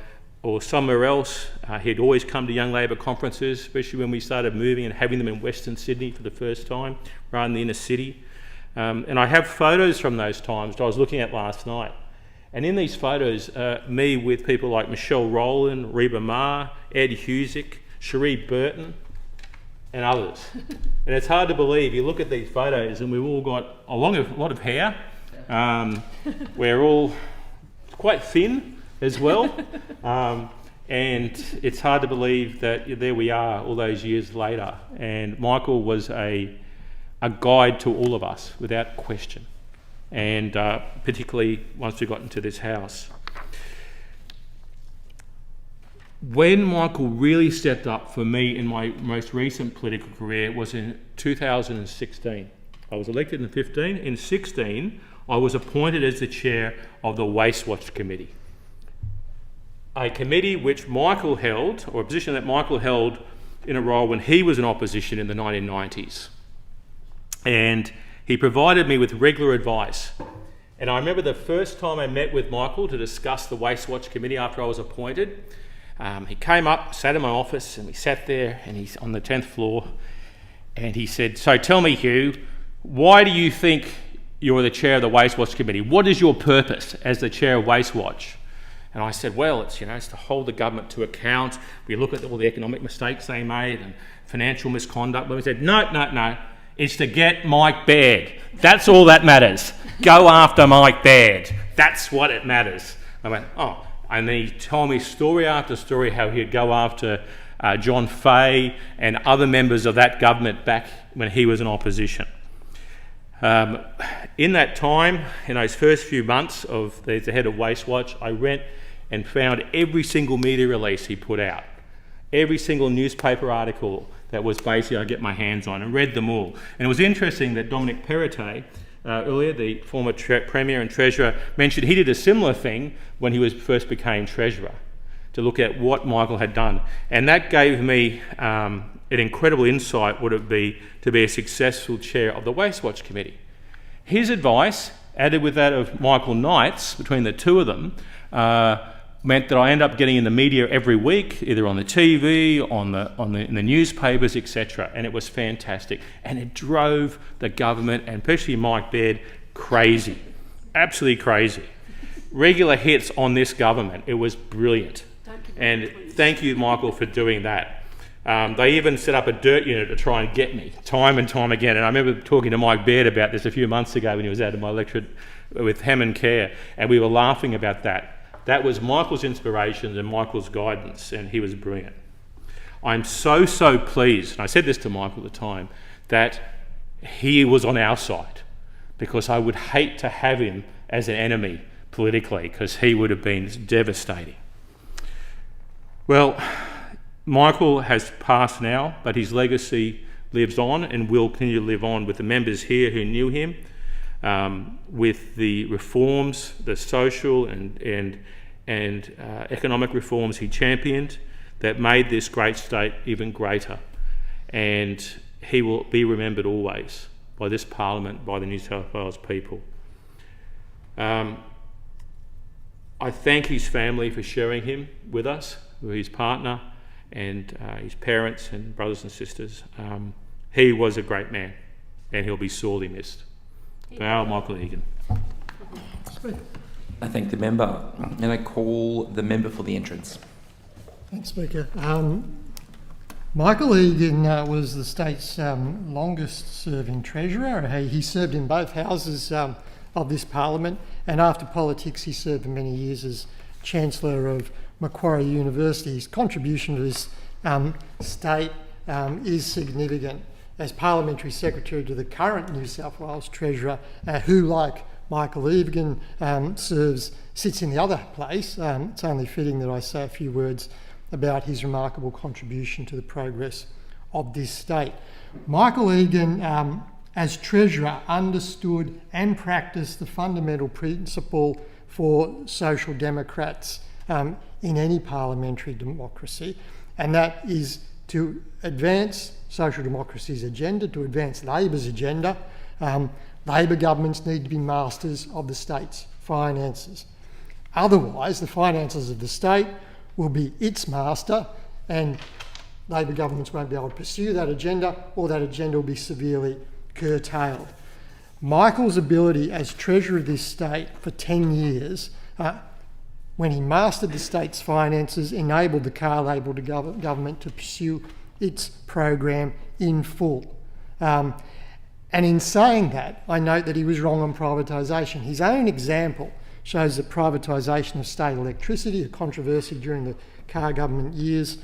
somewhere else. He'd always come to Young Labor conferences, especially when we started moving and having them in Western Sydney for the first time, rather than the inner city. And I have photos from those times that I was looking at last night. And in these photos, me with people like Michelle Rowland, Reba Ma, Ed Husick, Cherie Burton, and others. And it's hard to believe, you look at these photos and we've all got a lot of hair. We're all quite thin as well. And it's hard to believe that there we are all those years later. And Michael was a guide to all of us, without question. And particularly once we got into this house. When Michael really stepped up for me in my most recent political career was in 2016. I was elected in 15. In 16, I was appointed as the chair of the Waste Watch Committee. A committee which Michael held, or a position that Michael held in a role when he was in opposition in the 1990s. And he provided me with regular advice. And I remember the first time I met with Michael to discuss the Waste Watch Committee after I was appointed. He came up, sat in my office, and we sat there, and he's on the 10th floor, and he said, "So tell me, Hugh, why do you think you're the chair of the Waste Watch Committee? What is your purpose as the chair of Waste Watch?" And I said, well, it's to hold the government to account. We look at all the economic mistakes they made and financial misconduct. But we said, no, it's to get Mike Baird. That's all that matters. Go after Mike Baird. That's what it matters. I went, oh. And then he told me story after story how he'd go after John Fay and other members of that government back when he was in opposition. In that time, in those first few months of the head of Waste Watch, I went and found every single media release he put out, every single newspaper article that was basically I get my hands on, and read them all. And it was interesting that Dominic Perrottet, earlier, the former Premier and Treasurer, mentioned he did a similar thing when he first became Treasurer, to look at what Michael had done. And that gave me an incredible insight what it would be to be a successful chair of the Waste Watch Committee. His advice, added with that of Michael Knight's, between the two of them, meant that I end up getting in the media every week, either on the TV, in the newspapers, etc. And it was fantastic. And it drove the government, and especially Mike Baird, crazy. Absolutely crazy. Regular hits on this government. It was brilliant. And thank you, Michael, for doing that. They even set up a dirt unit to try and get me, time and time again. And I remember talking to Mike Baird about this a few months ago when he was out of my electorate with Hammond Care, and we were laughing about that. That was Michael's inspirations and Michael's guidance, and he was brilliant. I'm so pleased, and I said this to Michael at the time, that he was on our side, because I would hate to have him as an enemy politically, because he would have been devastating. Well, Michael has passed now, but his legacy lives on and will continue to live on with the members here who knew him, with the reforms, the social and economic reforms he championed that made this great state even greater. And he will be remembered always by this Parliament, by the New South Wales people. I thank his family for sharing him with us, with his partner and his parents and brothers and sisters. He was a great man, and he'll be sorely missed. Now, Michael Egan. I thank the member, and I call the member for the entrance. Thanks, Speaker. Michael Egan was the state's longest-serving treasurer. He served in both houses of this Parliament, and after politics he served for many years as Chancellor of Macquarie University. His contribution to this state is significant. As Parliamentary Secretary to the current New South Wales Treasurer, who, like Michael Egan, sits in the other place, it's only fitting that I say a few words about his remarkable contribution to the progress of this state. Michael Egan, as Treasurer, understood and practiced the fundamental principle for social democrats in any parliamentary democracy, and that is to advance social democracy's agenda, to advance Labor's agenda. Labor governments need to be masters of the state's finances. Otherwise, the finances of the state will be its master, and Labor governments won't be able to pursue that agenda, or that agenda will be severely curtailed. Michael's ability as Treasurer of this state for 10 years, when he mastered the state's finances, enabled the Carr Labor government to pursue its program in full. And in saying that, I note that he was wrong on privatisation. His own example shows that privatisation of state electricity, a controversy during the Carr government years,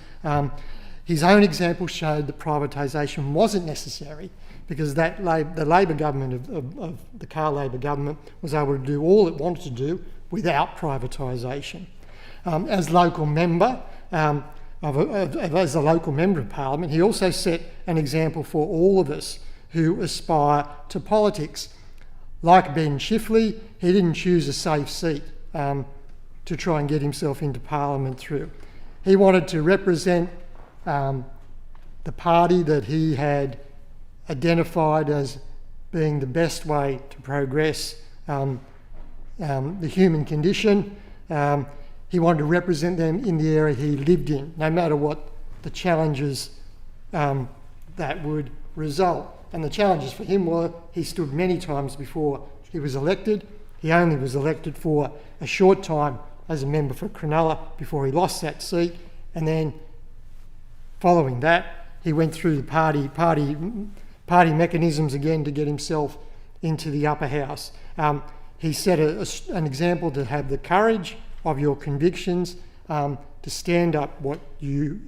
his own example showed that privatisation wasn't necessary, because the Labor government of the Carr Labor government was able to do all it wanted to do without privatisation. As a local member of Parliament, he also set an example for all of us who aspire to politics. Like Ben Chifley, he didn't choose a safe seat to try and get himself into Parliament through. He wanted to represent the party that he had identified as being the best way to progress the human condition. He wanted to represent them in the area he lived in, no matter what the challenges that would result. And the challenges for him were, he stood many times before he was elected. He only was elected for a short time as a member for Cronulla before he lost that seat. And then following that, he went through the party mechanisms again to get himself into the upper house. He set an example to have the courage of your convictions, to stand up what you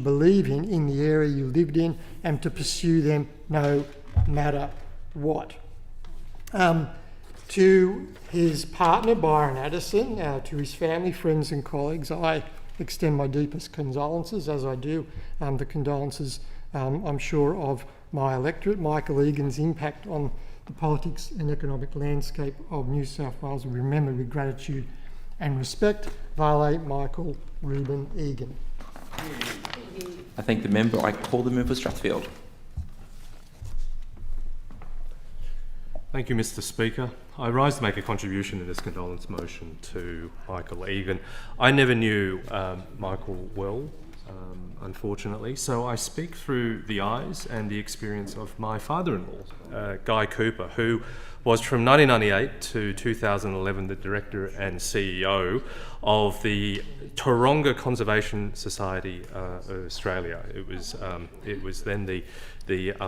believe in the area you lived in, and to pursue them no matter what. To his partner, Byron Addison, to his family, friends and colleagues, I extend my deepest condolences, as I do the condolences, I'm sure, of my electorate. Michael Egan's impact on the politics and economic landscape of New South Wales will be remembered with gratitude and respect. Vale Michael Reuben Egan. I thank the member. I call the member for Strathfield. Thank you, Mr. Speaker. I rise to make a contribution to this condolence motion to Michael Egan. I never knew Michael well, unfortunately, so I speak through the eyes and the experience of my father-in-law, Guy Cooper, who was from 1998 to 2011 the Director and CEO of the Taronga Conservation Society of Australia. It was then the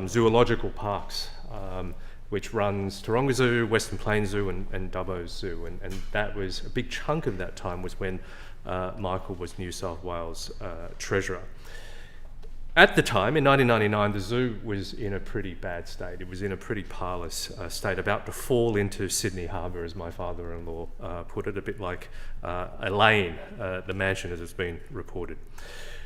Zoological Parks, which runs Taronga Zoo, Western Plains Zoo and Dubbo Zoo, and that was a big chunk of that time was when Michael was New South Wales Treasurer. At the time, in 1999, the zoo was in a pretty bad state. It was in a pretty parlous state, about to fall into Sydney Harbour, as my father-in-law put it, a bit like Elaine, the mansion as it's been reported.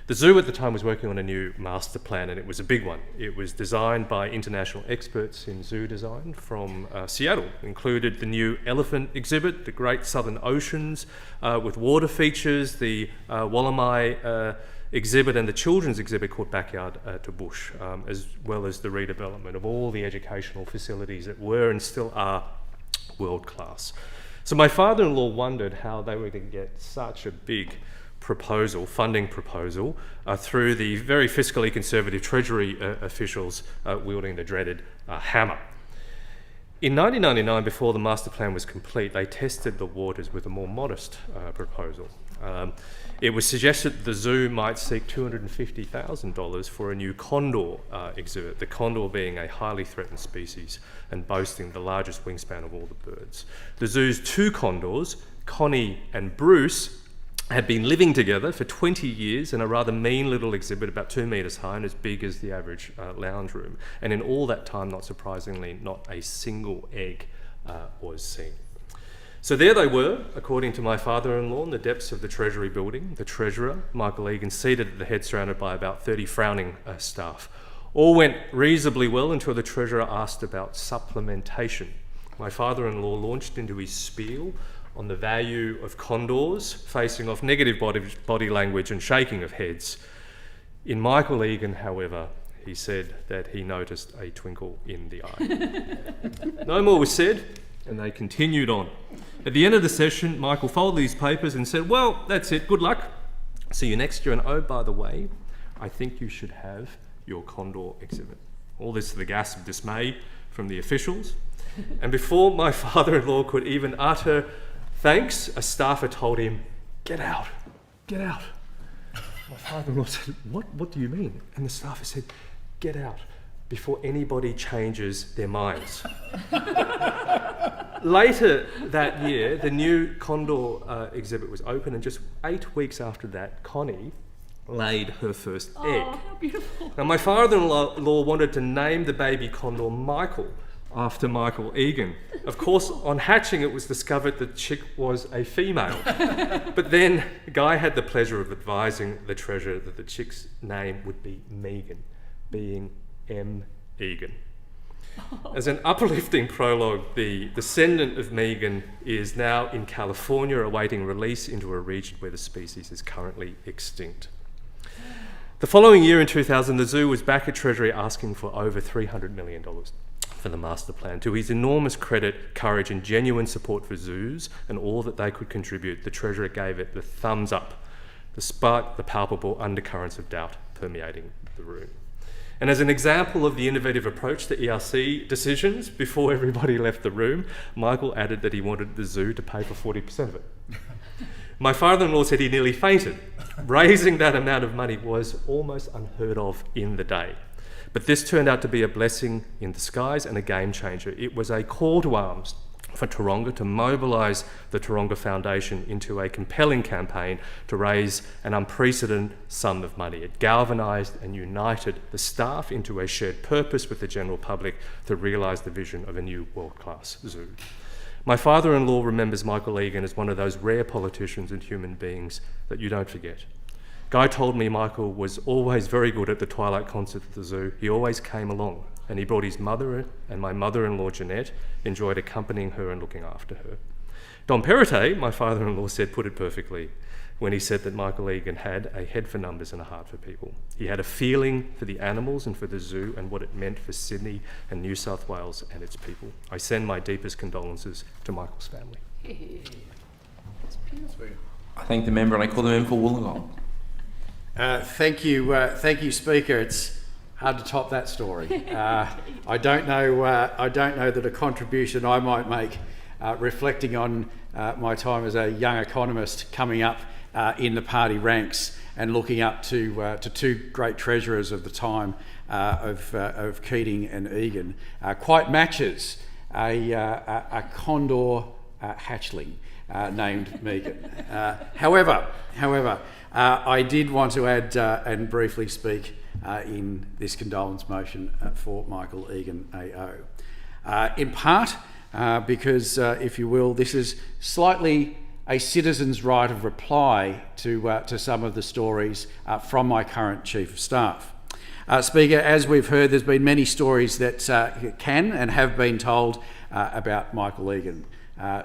The zoo at the time was working on a new master plan, and it was a big one. It was designed by international experts in zoo design from Seattle. It included the new elephant exhibit, the Great Southern Oceans with water features, the Wallamai exhibit and the children's exhibit called Backyard to Bush, as well as the redevelopment of all the educational facilities that were and still are world class. So my father-in-law wondered how they were going to get such a big funding proposal, through the very fiscally conservative Treasury officials wielding the dreaded hammer. In 1999, before the master plan was complete, they tested the waters with a more modest proposal. It was suggested that the zoo might seek $250,000 for a new condor exhibit, the condor being a highly threatened species and boasting the largest wingspan of all the birds. The zoo's two condors, Connie and Bruce, had been living together for 20 years in a rather mean little exhibit about 2 metres high and as big as the average lounge room. And in all that time, not surprisingly, not a single egg was seen. So there they were, according to my father-in-law, in the depths of the Treasury building, the Treasurer, Michael Egan, seated at the head surrounded by about 30 frowning staff. All went reasonably well until the Treasurer asked about supplementation. My father-in-law launched into his spiel on the value of condors, facing off negative body language and shaking of heads. In Michael Egan, however, he said that he noticed a twinkle in the eye. No more was said, and they continued on. At the end of the session, Michael folded his papers and said, "Well, that's it, good luck. See you next year, and oh, by the way, I think you should have your condor exhibit." All this to the gasp of dismay from the officials. And before my father-in-law could even utter thanks, a staffer told him, "Get out, get out." My father-in-law said, What do you mean?" And the staffer said, "Get out before anybody changes their minds." Later that year, the new condor exhibit was open, and just 8 weeks after that, Connie laid her first egg. How beautiful. Now, my father-in-law wanted to name the baby condor Michael, after Michael Egan. Of course, on hatching, it was discovered the chick was a female. But then Guy had the pleasure of advising the Treasurer that the chick's name would be Megan, being M. Egan. As an uplifting prologue, the descendant of Megan is now in California awaiting release into a region where the species is currently extinct. The following year in 2000, the zoo was back at Treasury asking for over $300 million for the master plan. To his enormous credit, courage and genuine support for zoos and all that they could contribute, the Treasurer gave it the thumbs up, despite the palpable undercurrents of doubt permeating the room. And as an example of the innovative approach to ERC decisions, before everybody left the room, Michael added that he wanted the zoo to pay for 40% of it. My father-in-law said he nearly fainted. Raising that amount of money was almost unheard of in the day. But this turned out to be a blessing in disguise and a game changer. It was a call to arms for Taronga to mobilise the Taronga Foundation into a compelling campaign to raise an unprecedented sum of money. It galvanised and united the staff into a shared purpose with the general public to realise the vision of a new world-class zoo. My father-in-law remembers Michael Egan as one of those rare politicians and human beings that you don't forget. Guy told me Michael was always very good at the twilight concert at the zoo. He always came along, and he brought his mother and my mother-in-law Jeanette, enjoyed accompanying her and looking after her. Don Perrottet, my father-in-law, said, put it perfectly when he said that Michael Egan had a head for numbers and a heart for people. He had a feeling for the animals and for the zoo and what it meant for Sydney and New South Wales and its people. I send my deepest condolences to Michael's family. I thank the member and I call the member for Wollongong. Thank you, Speaker. It's hard to top that story. I don't know that a contribution I might make, reflecting on my time as a young economist coming up in the party ranks and looking up to two great treasurers of the time of Keating and Egan, quite matches a condor hatchling named Megan. However, I did want to add and briefly speak in this condolence motion for Michael Egan AO. In part because, if you will, this is slightly a citizen's right of reply to some of the stories from my current Chief of Staff. Speaker, as we've heard, there's been many stories that can and have been told about Michael Egan.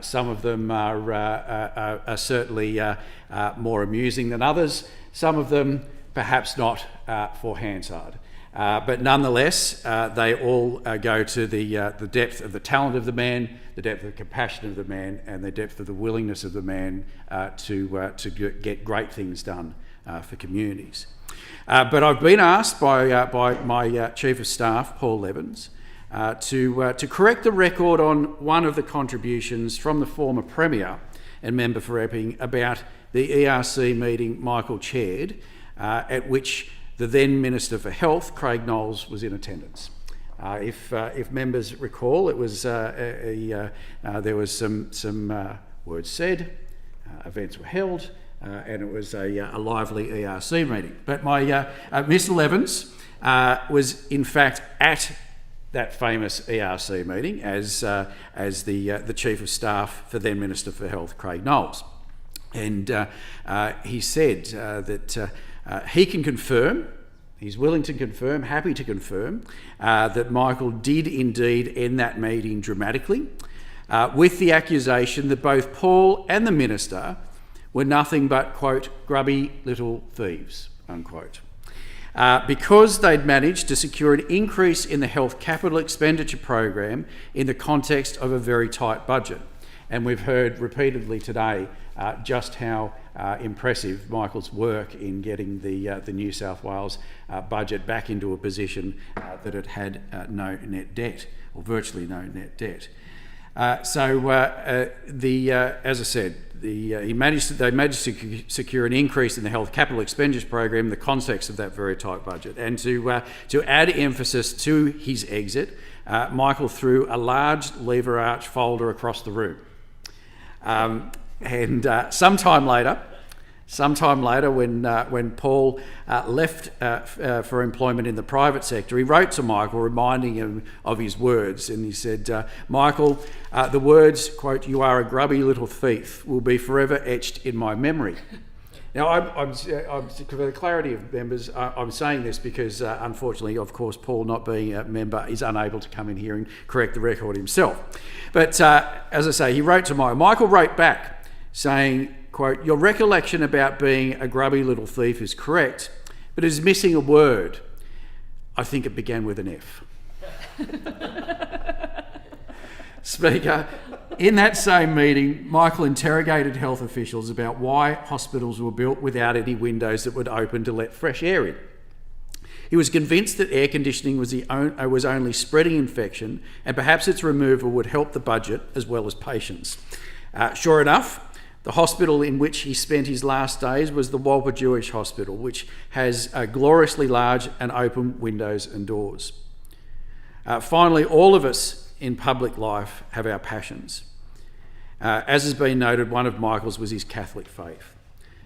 Some of them are certainly more amusing than others. Some of them perhaps not for Hansard. But nonetheless, they all go to the depth of the talent of the man, the depth of the compassion of the man, and the depth of the willingness of the man to get great things done for communities. But I've been asked by my Chief of Staff, Paul Levins, to correct the record on one of the contributions from the former Premier and member for Epping about the ERC meeting Michael chaired, at which the then Minister for Health, Craig Knowles, was in attendance. If members recall, it was there was some words said, events were held, and it was a lively ERC meeting. But my Mr. Levins was in fact at that famous ERC meeting as the Chief of Staff for then Minister for Health, Craig Knowles, and he said that he can confirm. He's willing to confirm, happy to confirm, that Michael did indeed end that meeting dramatically, with the accusation that both Paul and the Minister were nothing but, quote, grubby little thieves, unquote. Because they'd managed to secure an increase in the health capital expenditure program in the context of a very tight budget. And we've heard repeatedly today just how impressive Michael's work in getting the New South Wales budget back into a position that it had no net debt, or virtually no net debt. As I said, they managed to secure an increase in the health capital expenditure program in the context of that very tight budget. And to add emphasis to his exit, Michael threw a large lever arch folder across the room. Sometime later, when Paul left for employment in the private sector, he wrote to Michael reminding him of his words, and he said, Michael, the words, quote, "you are a grubby little thief," will be forever etched in my memory. Now, I'm for the clarity of members, I'm saying this because, unfortunately, of course, Paul, not being a member, is unable to come in here and correct the record himself. But as I say, he wrote to Michael. Michael wrote back saying, quote, "your recollection about being a grubby little thief is correct, but it is missing a word. I think it began with an F." Speaker, in that same meeting, Michael interrogated health officials about why hospitals were built without any windows that would open to let fresh air in. He was convinced that air conditioning was only spreading infection, and perhaps its removal would help the budget as well as patients. Sure enough, the hospital in which he spent his last days was the Walper Jewish Hospital, which has gloriously large and open windows and doors. Finally, all of us in public life have our passions. As has been noted, one of Michael's was his Catholic faith.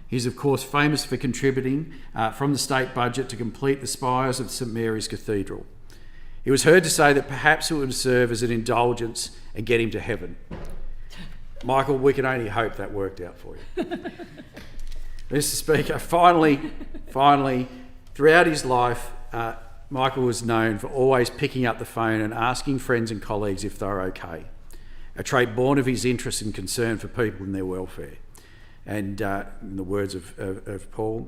He's, of course, famous for contributing from the state budget to complete the spires of St Mary's Cathedral. He was heard to say that perhaps it would serve as an indulgence and get him to heaven. Michael, we can only hope that worked out for you. Mr. Speaker, finally, throughout his life, Michael was known for always picking up the phone and asking friends and colleagues if they were okay, a trait born of his interest and concern for people and their welfare. And in the words of Paul,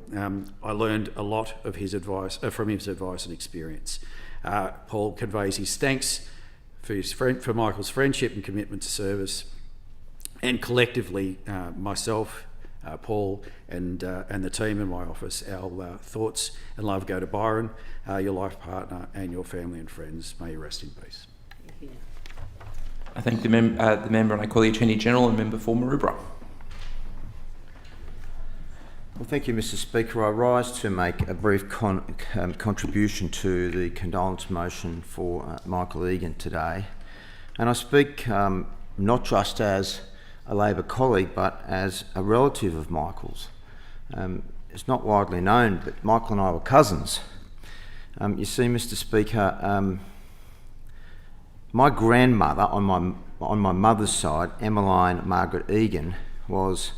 I learned a lot of his advice from his advice and experience. Paul conveys his thanks for Michael's friendship and commitment to service. And collectively, myself, Paul, and the team in my office, our thoughts and love go to Byron, your life partner, and your family and friends. May you rest in peace. I thank the member, and I call the Attorney General and member for Maroubra. Well, thank you, Mr. Speaker. I rise to make a brief contribution to the condolence motion for Michael Egan today, and I speak not just as a Labor colleague, but as a relative of Michael's. It's not widely known, but Michael and I were cousins. You see, Mr. Speaker, my grandmother on my mother's side, Emmeline Margaret Egan, was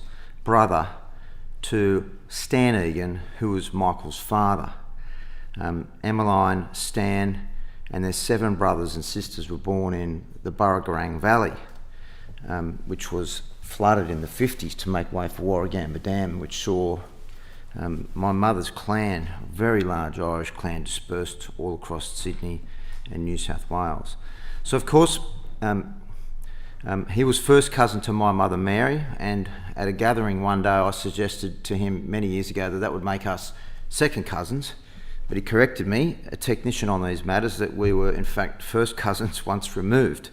brother to Stan Egan, who was Michael's father. Emmeline, Stan, and their 7 brothers and sisters were born in the Burragarang Valley, which was flooded in the 50s to make way for Warragamba Dam, which saw my mother's clan, a very large Irish clan, dispersed all across Sydney and New South Wales. So of course, he was first cousin to my mother Mary, and at a gathering one day I suggested to him many years ago that would make us second cousins, but he corrected me, a technician on these matters, that we were in fact first cousins once removed.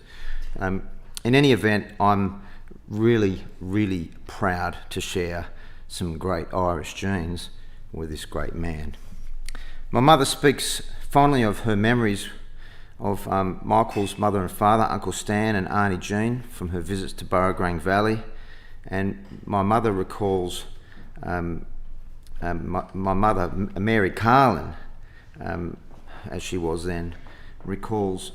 In any event, I'm really, really proud to share some great Irish genes with this great man. My mother speaks fondly of her memories of Michael's mother and father, Uncle Stan and Auntie Jean, from her visits to Burragarang Valley, and my mother recalls my mother, Mary Carlin, as she was then, recalls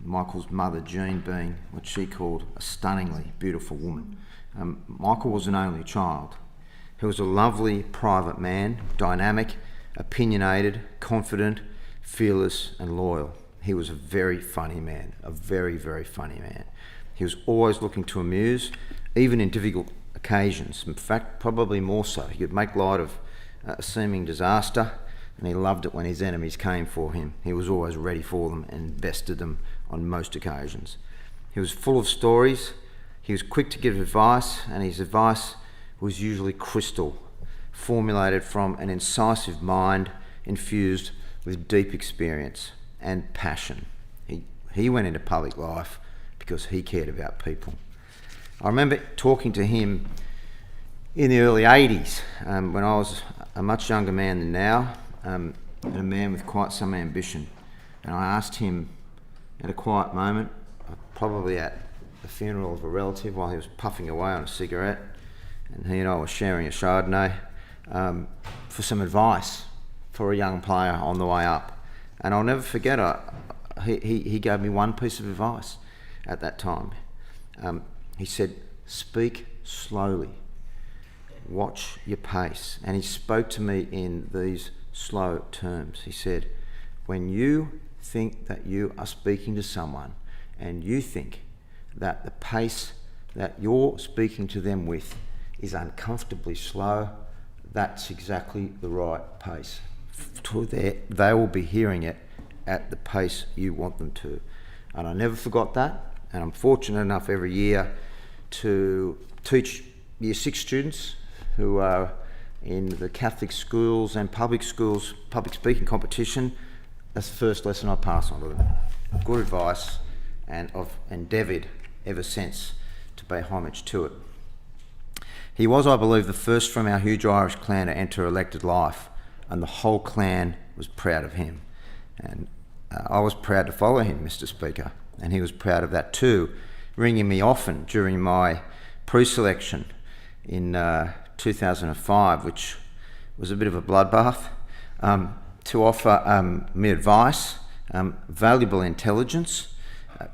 Michael's mother, Jean, being what she called a stunningly beautiful woman. Michael was an only child. He was a lovely private man, dynamic, opinionated, confident, fearless and loyal. He was a very funny man, a very, very funny man. He was always looking to amuse, even in difficult occasions. In fact, probably more so. He could make light of a seeming disaster, and he loved it when his enemies came for him. He was always ready for them and bested them on most occasions. He was full of stories. He was quick to give advice, and his advice was usually crystal, formulated from an incisive mind infused with deep experience and passion. He went into public life because he cared about people. I remember talking to him in the early 80s, when I was a much younger man than now, and a man with quite some ambition. And I asked him at a quiet moment, probably at the funeral of a relative while he was puffing away on a cigarette, and he and I were sharing a Chardonnay, for some advice for a young player on the way up. And I'll never forget, he gave me one piece of advice at that time. He said, speak slowly, watch your pace. And he spoke to me in these slow terms. He said, when you think that you are speaking to someone and you think that the pace that you're speaking to them with is uncomfortably slow, that's exactly the right pace. They will be hearing it at the pace you want them to. And I never forgot that, and I'm fortunate enough every year to teach Year 6 students who are in the Catholic schools and public schools public speaking competition. That's the first lesson I pass on to them. Good advice, and I've endeavoured ever since to pay homage to it. He was, I believe, the first from our huge Irish clan to enter elected life, and the whole clan was proud of him. And I was proud to follow him, Mr. Speaker, and he was proud of that too, ringing me often during my pre-selection in 2005, which was a bit of a bloodbath, to offer me advice, valuable intelligence,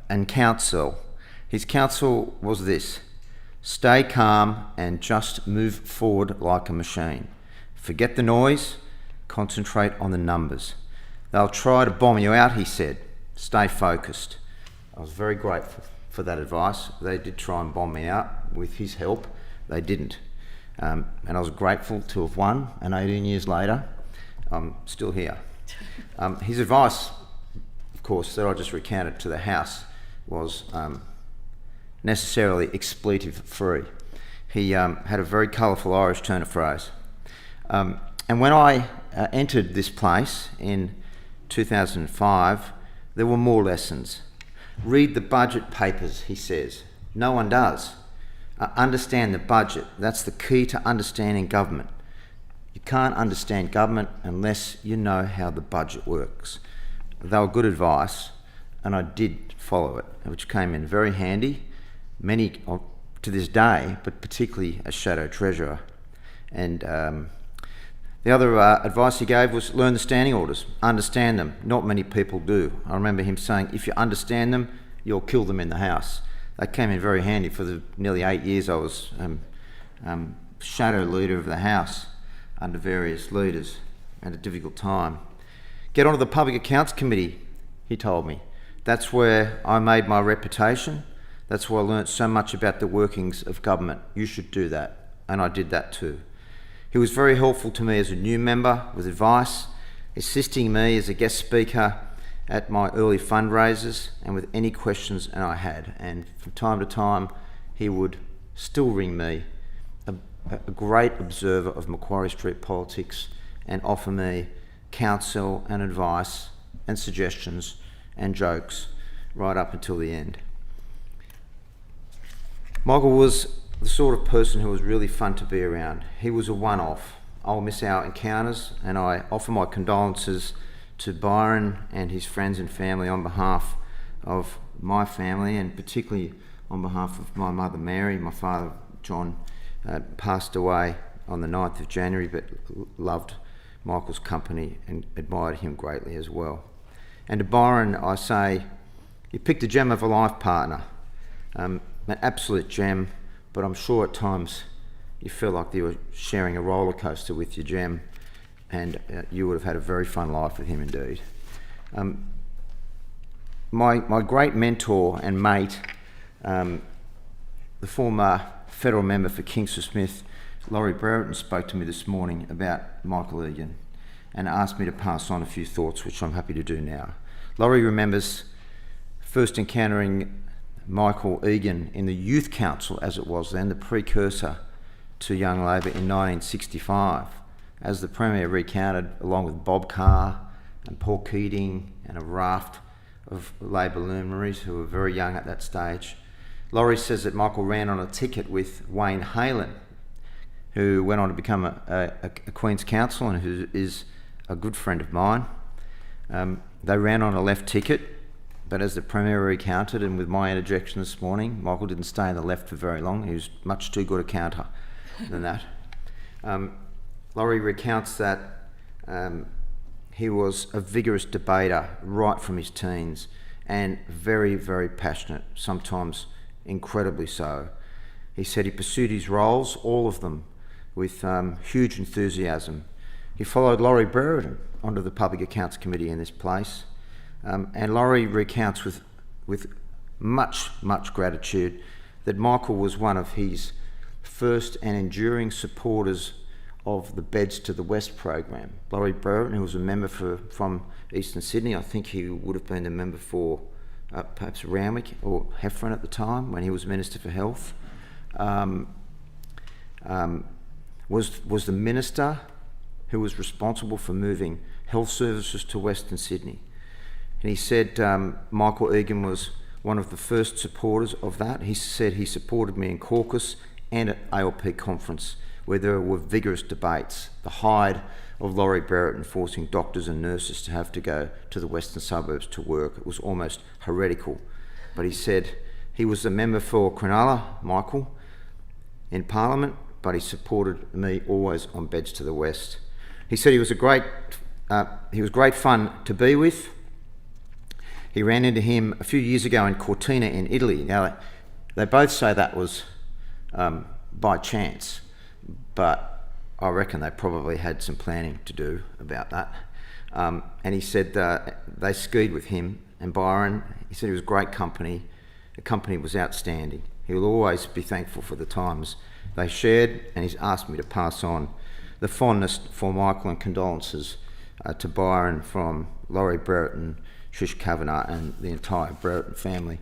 and counsel. His counsel was this: stay calm and just move forward like a machine. Forget the noise, concentrate on the numbers. They'll try to bomb you out, he said. Stay focused. I was very grateful for that advice. They did try and bomb me out. With his help, they didn't. And I was grateful to have won, and 18 years later, I'm still here. His advice, of course, that I just recounted to the House was necessarily expletive-free. He had a very colourful Irish turn of phrase. And when I entered this place in 2005, there were more lessons. Read the budget papers, he says. No one does. Understand the budget. That's the key to understanding government. You can't understand government unless you know how the budget works. They were good advice, and I did follow it, which came in very handy, many to this day, but particularly as Shadow Treasurer. And The other advice he gave was learn the standing orders, understand them. Not many people do. I remember him saying, if you understand them, you'll kill them in the house. That came in very handy for the nearly 8 years I was shadow leader of the House under various leaders at a difficult time. Get onto the Public Accounts Committee, he told me. That's where I made my reputation. That's where I learnt so much about the workings of government. You should do that. And I did that too. He was very helpful to me as a new member with advice, assisting me as a guest speaker at my early fundraisers and with any questions I had. And from time to time, he would still ring me, a great observer of Macquarie Street politics, and offer me counsel and advice and suggestions and jokes right up until the end. Michael was the sort of person who was really fun to be around. He was a one-off. I'll miss our encounters, and I offer my condolences to Byron and his friends and family on behalf of my family, and particularly on behalf of my mother Mary. My father John passed away on the 9th of January, but loved Michael's company and admired him greatly as well. And to Byron I say, you picked a gem of a life partner, an absolute gem, but I'm sure at times you feel like you were sharing a roller coaster with your gem, and you would have had a very fun life with him indeed. My great mentor and mate, the former federal member for Kingsford Smith, Laurie Brereton, spoke to me this morning about Michael Egan and asked me to pass on a few thoughts, which I'm happy to do now. Laurie remembers first encountering Michael Egan in the Youth Council, as it was then, the precursor to Young Labor, in 1965, as the Premier recounted, along with Bob Carr and Paul Keating and a raft of Labor luminaries who were very young at that stage. Laurie says that Michael ran on a ticket with Wayne Halen, who went on to become a Queen's Counsel and who is a good friend of mine. They ran on a left ticket, but as the Premier recounted, and with my interjection this morning, Michael didn't stay on the left for very long. He was much too good a counter than that. Laurie recounts that he was a vigorous debater right from his teens and very, very passionate, sometimes incredibly so. He said he pursued his roles, all of them, with huge enthusiasm. He followed Laurie Brereton onto the Public Accounts Committee in this place, and Laurie recounts with much, much gratitude that Michael was one of his first and enduring supporters of the Beds to the West program. Laurie Brereton, who was a member from Eastern Sydney, I think he would have been a member for perhaps Randwick or Heffron at the time when he was Minister for Health, was the minister who was responsible for moving health services to Western Sydney. And he said Michael Egan was one of the first supporters of that. He said he supported me in caucus and at ALP conference, where there were vigorous debates, the hide of Laurie Brereton forcing doctors and nurses to have to go to the western suburbs to work. It was almost heretical. But he said he was a member for Cronulla, Michael, in Parliament, but he supported me always on Beds to the West. He said he was great fun to be with. He ran into him a few years ago in Cortina in Italy. Now, they both say that was by chance, but I reckon they probably had some planning to do about that. And he said they skied with him and Byron. He said he was great company. The company was outstanding. He will always be thankful for the times they shared, and he's asked me to pass on the fondness for Michael and condolences to Byron from Laurie Brereton, Trish Kavanagh and the entire Brereton family.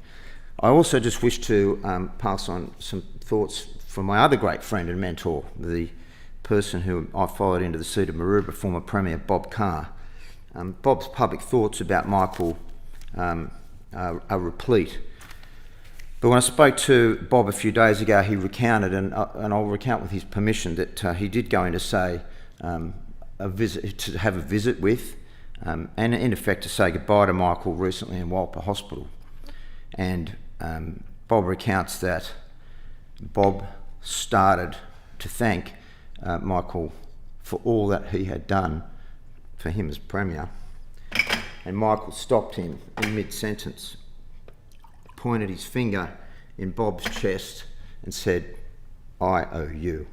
I also just wish to pass on some thoughts from my other great friend and mentor, the person who I followed into the seat of Maroubra, former Premier Bob Carr. Bob's public thoughts about Michael are replete. But when I spoke to Bob a few days ago, he recounted, and I'll recount with his permission, that he did go in to say to have a visit with, and in effect to say goodbye to Michael recently in Walper Hospital. And Bob recounts that Bob started to thank Michael for all that he had done for him as Premier. And Michael stopped him in mid-sentence, pointed his finger in Bob's chest and said, "I owe you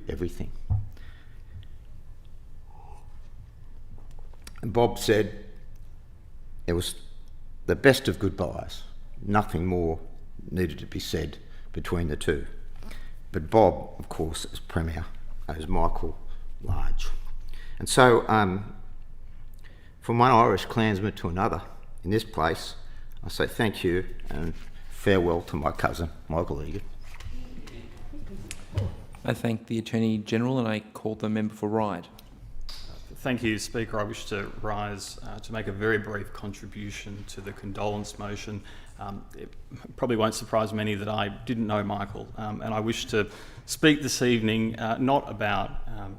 everything." And Bob said it was the best of goodbyes. Nothing more needed to be said between the two. But Bob, of course, as Premier, owes Michael large. And so, from one Irish clansman to another in this place, I say thank you and farewell to my cousin, Michael Egan. I thank the Attorney General and I call the member for Ryde. Thank you, Speaker. I wish to rise to make a very brief contribution to the condolence motion. It probably won't surprise many that I didn't know Michael, and I wish to speak this evening not about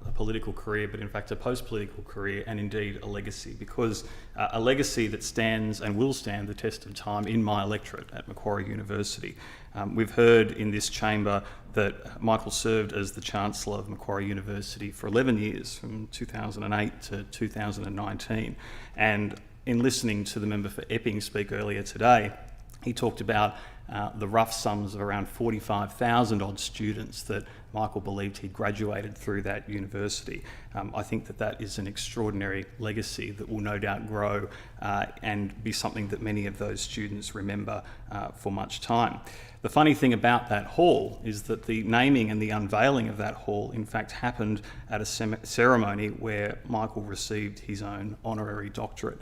a political career, but in fact a post-political career and indeed a legacy, because a legacy that stands and will stand the test of time in my electorate at Macquarie University. We've heard in this chamber that Michael served as the Chancellor of Macquarie University for 11 years, from 2008 to 2019. And in listening to the member for Epping speak earlier today, he talked about the rough sums of around 45,000 odd students that Michael believed he'd graduated through that university. I think that that is an extraordinary legacy that will no doubt grow and be something that many of those students remember for much time. The funny thing about that hall is that the naming and the unveiling of that hall in fact happened at a ceremony where Michael received his own honorary doctorate.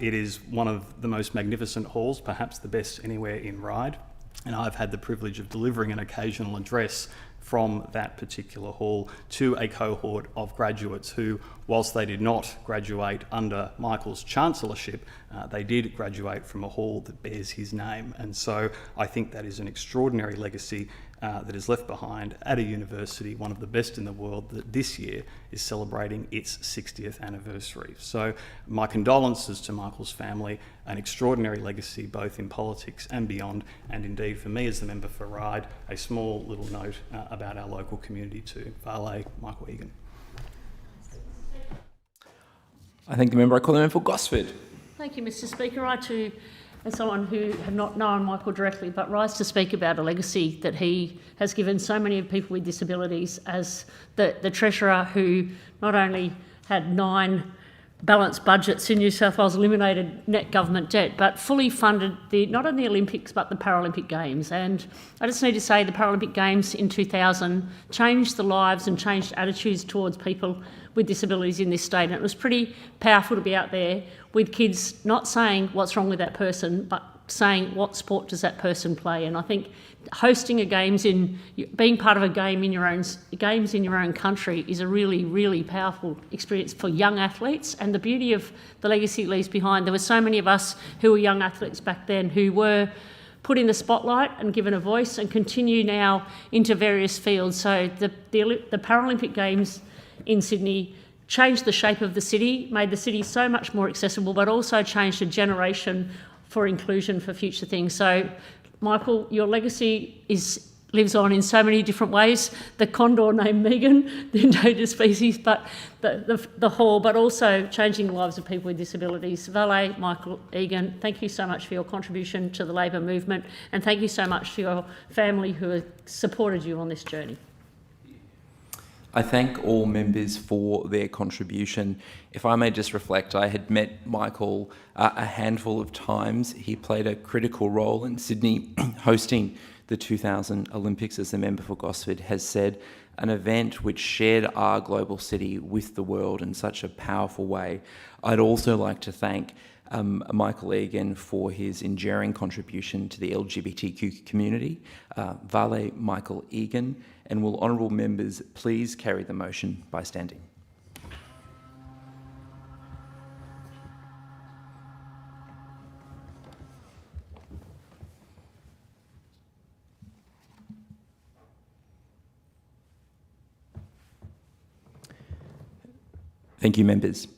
It is one of the most magnificent halls, perhaps the best anywhere in Ryde, and I've had the privilege of delivering an occasional address from that particular hall to a cohort of graduates who, whilst they did not graduate under Michael's chancellorship, they did graduate from a hall that bears his name. And so I think that is an extraordinary legacy that is left behind at a university, one of the best in the world, that this year is celebrating its 60th anniversary. So my condolences to Michael's family, an extraordinary legacy both in politics and beyond, and indeed for me as the member for Ryde, a small little note about our local community to Valet Michael Egan. I thank the member. I call the member for Gosford. Thank you, Mr. Speaker. I too, as someone who have not known Michael directly, but rise to speak about a legacy that he has given so many people with disabilities as the Treasurer who not only had 9 balanced budgets in New South Wales, eliminated net government debt, but fully funded not only the Olympics but the Paralympic Games. And I just need to say the Paralympic Games in 2000 changed the lives and changed attitudes towards people with disabilities in this state. And it was pretty powerful to be out there with kids not saying what's wrong with that person, but saying what sport does that person play. And I think hosting being part of a game in your own country is a really, really powerful experience for young athletes. And the beauty of the legacy it leaves behind, there were so many of us who were young athletes back then who were put in the spotlight and given a voice and continue now into various fields. So the Paralympic Games in Sydney changed the shape of the city, made the city so much more accessible, but also changed a generation for inclusion for future things. So, Michael, your legacy lives on in so many different ways. The condor named Megan, the endangered species, but the hall, but also changing the lives of people with disabilities. Valet Michael Egan, thank you so much for your contribution to the Labor movement, and thank you so much to your family who have supported you on this journey. I thank all members for their contribution. If I may just reflect, I had met Michael a handful of times. He played a critical role in Sydney hosting the 2000 Olympics, as the member for Gosford has said, an event which shared our global city with the world in such a powerful way. I'd also like to thank Michael Egan for his enduring contribution to the LGBTQ community. Valet Michael Egan, and will honourable members please carry the motion by standing. Thank you, members.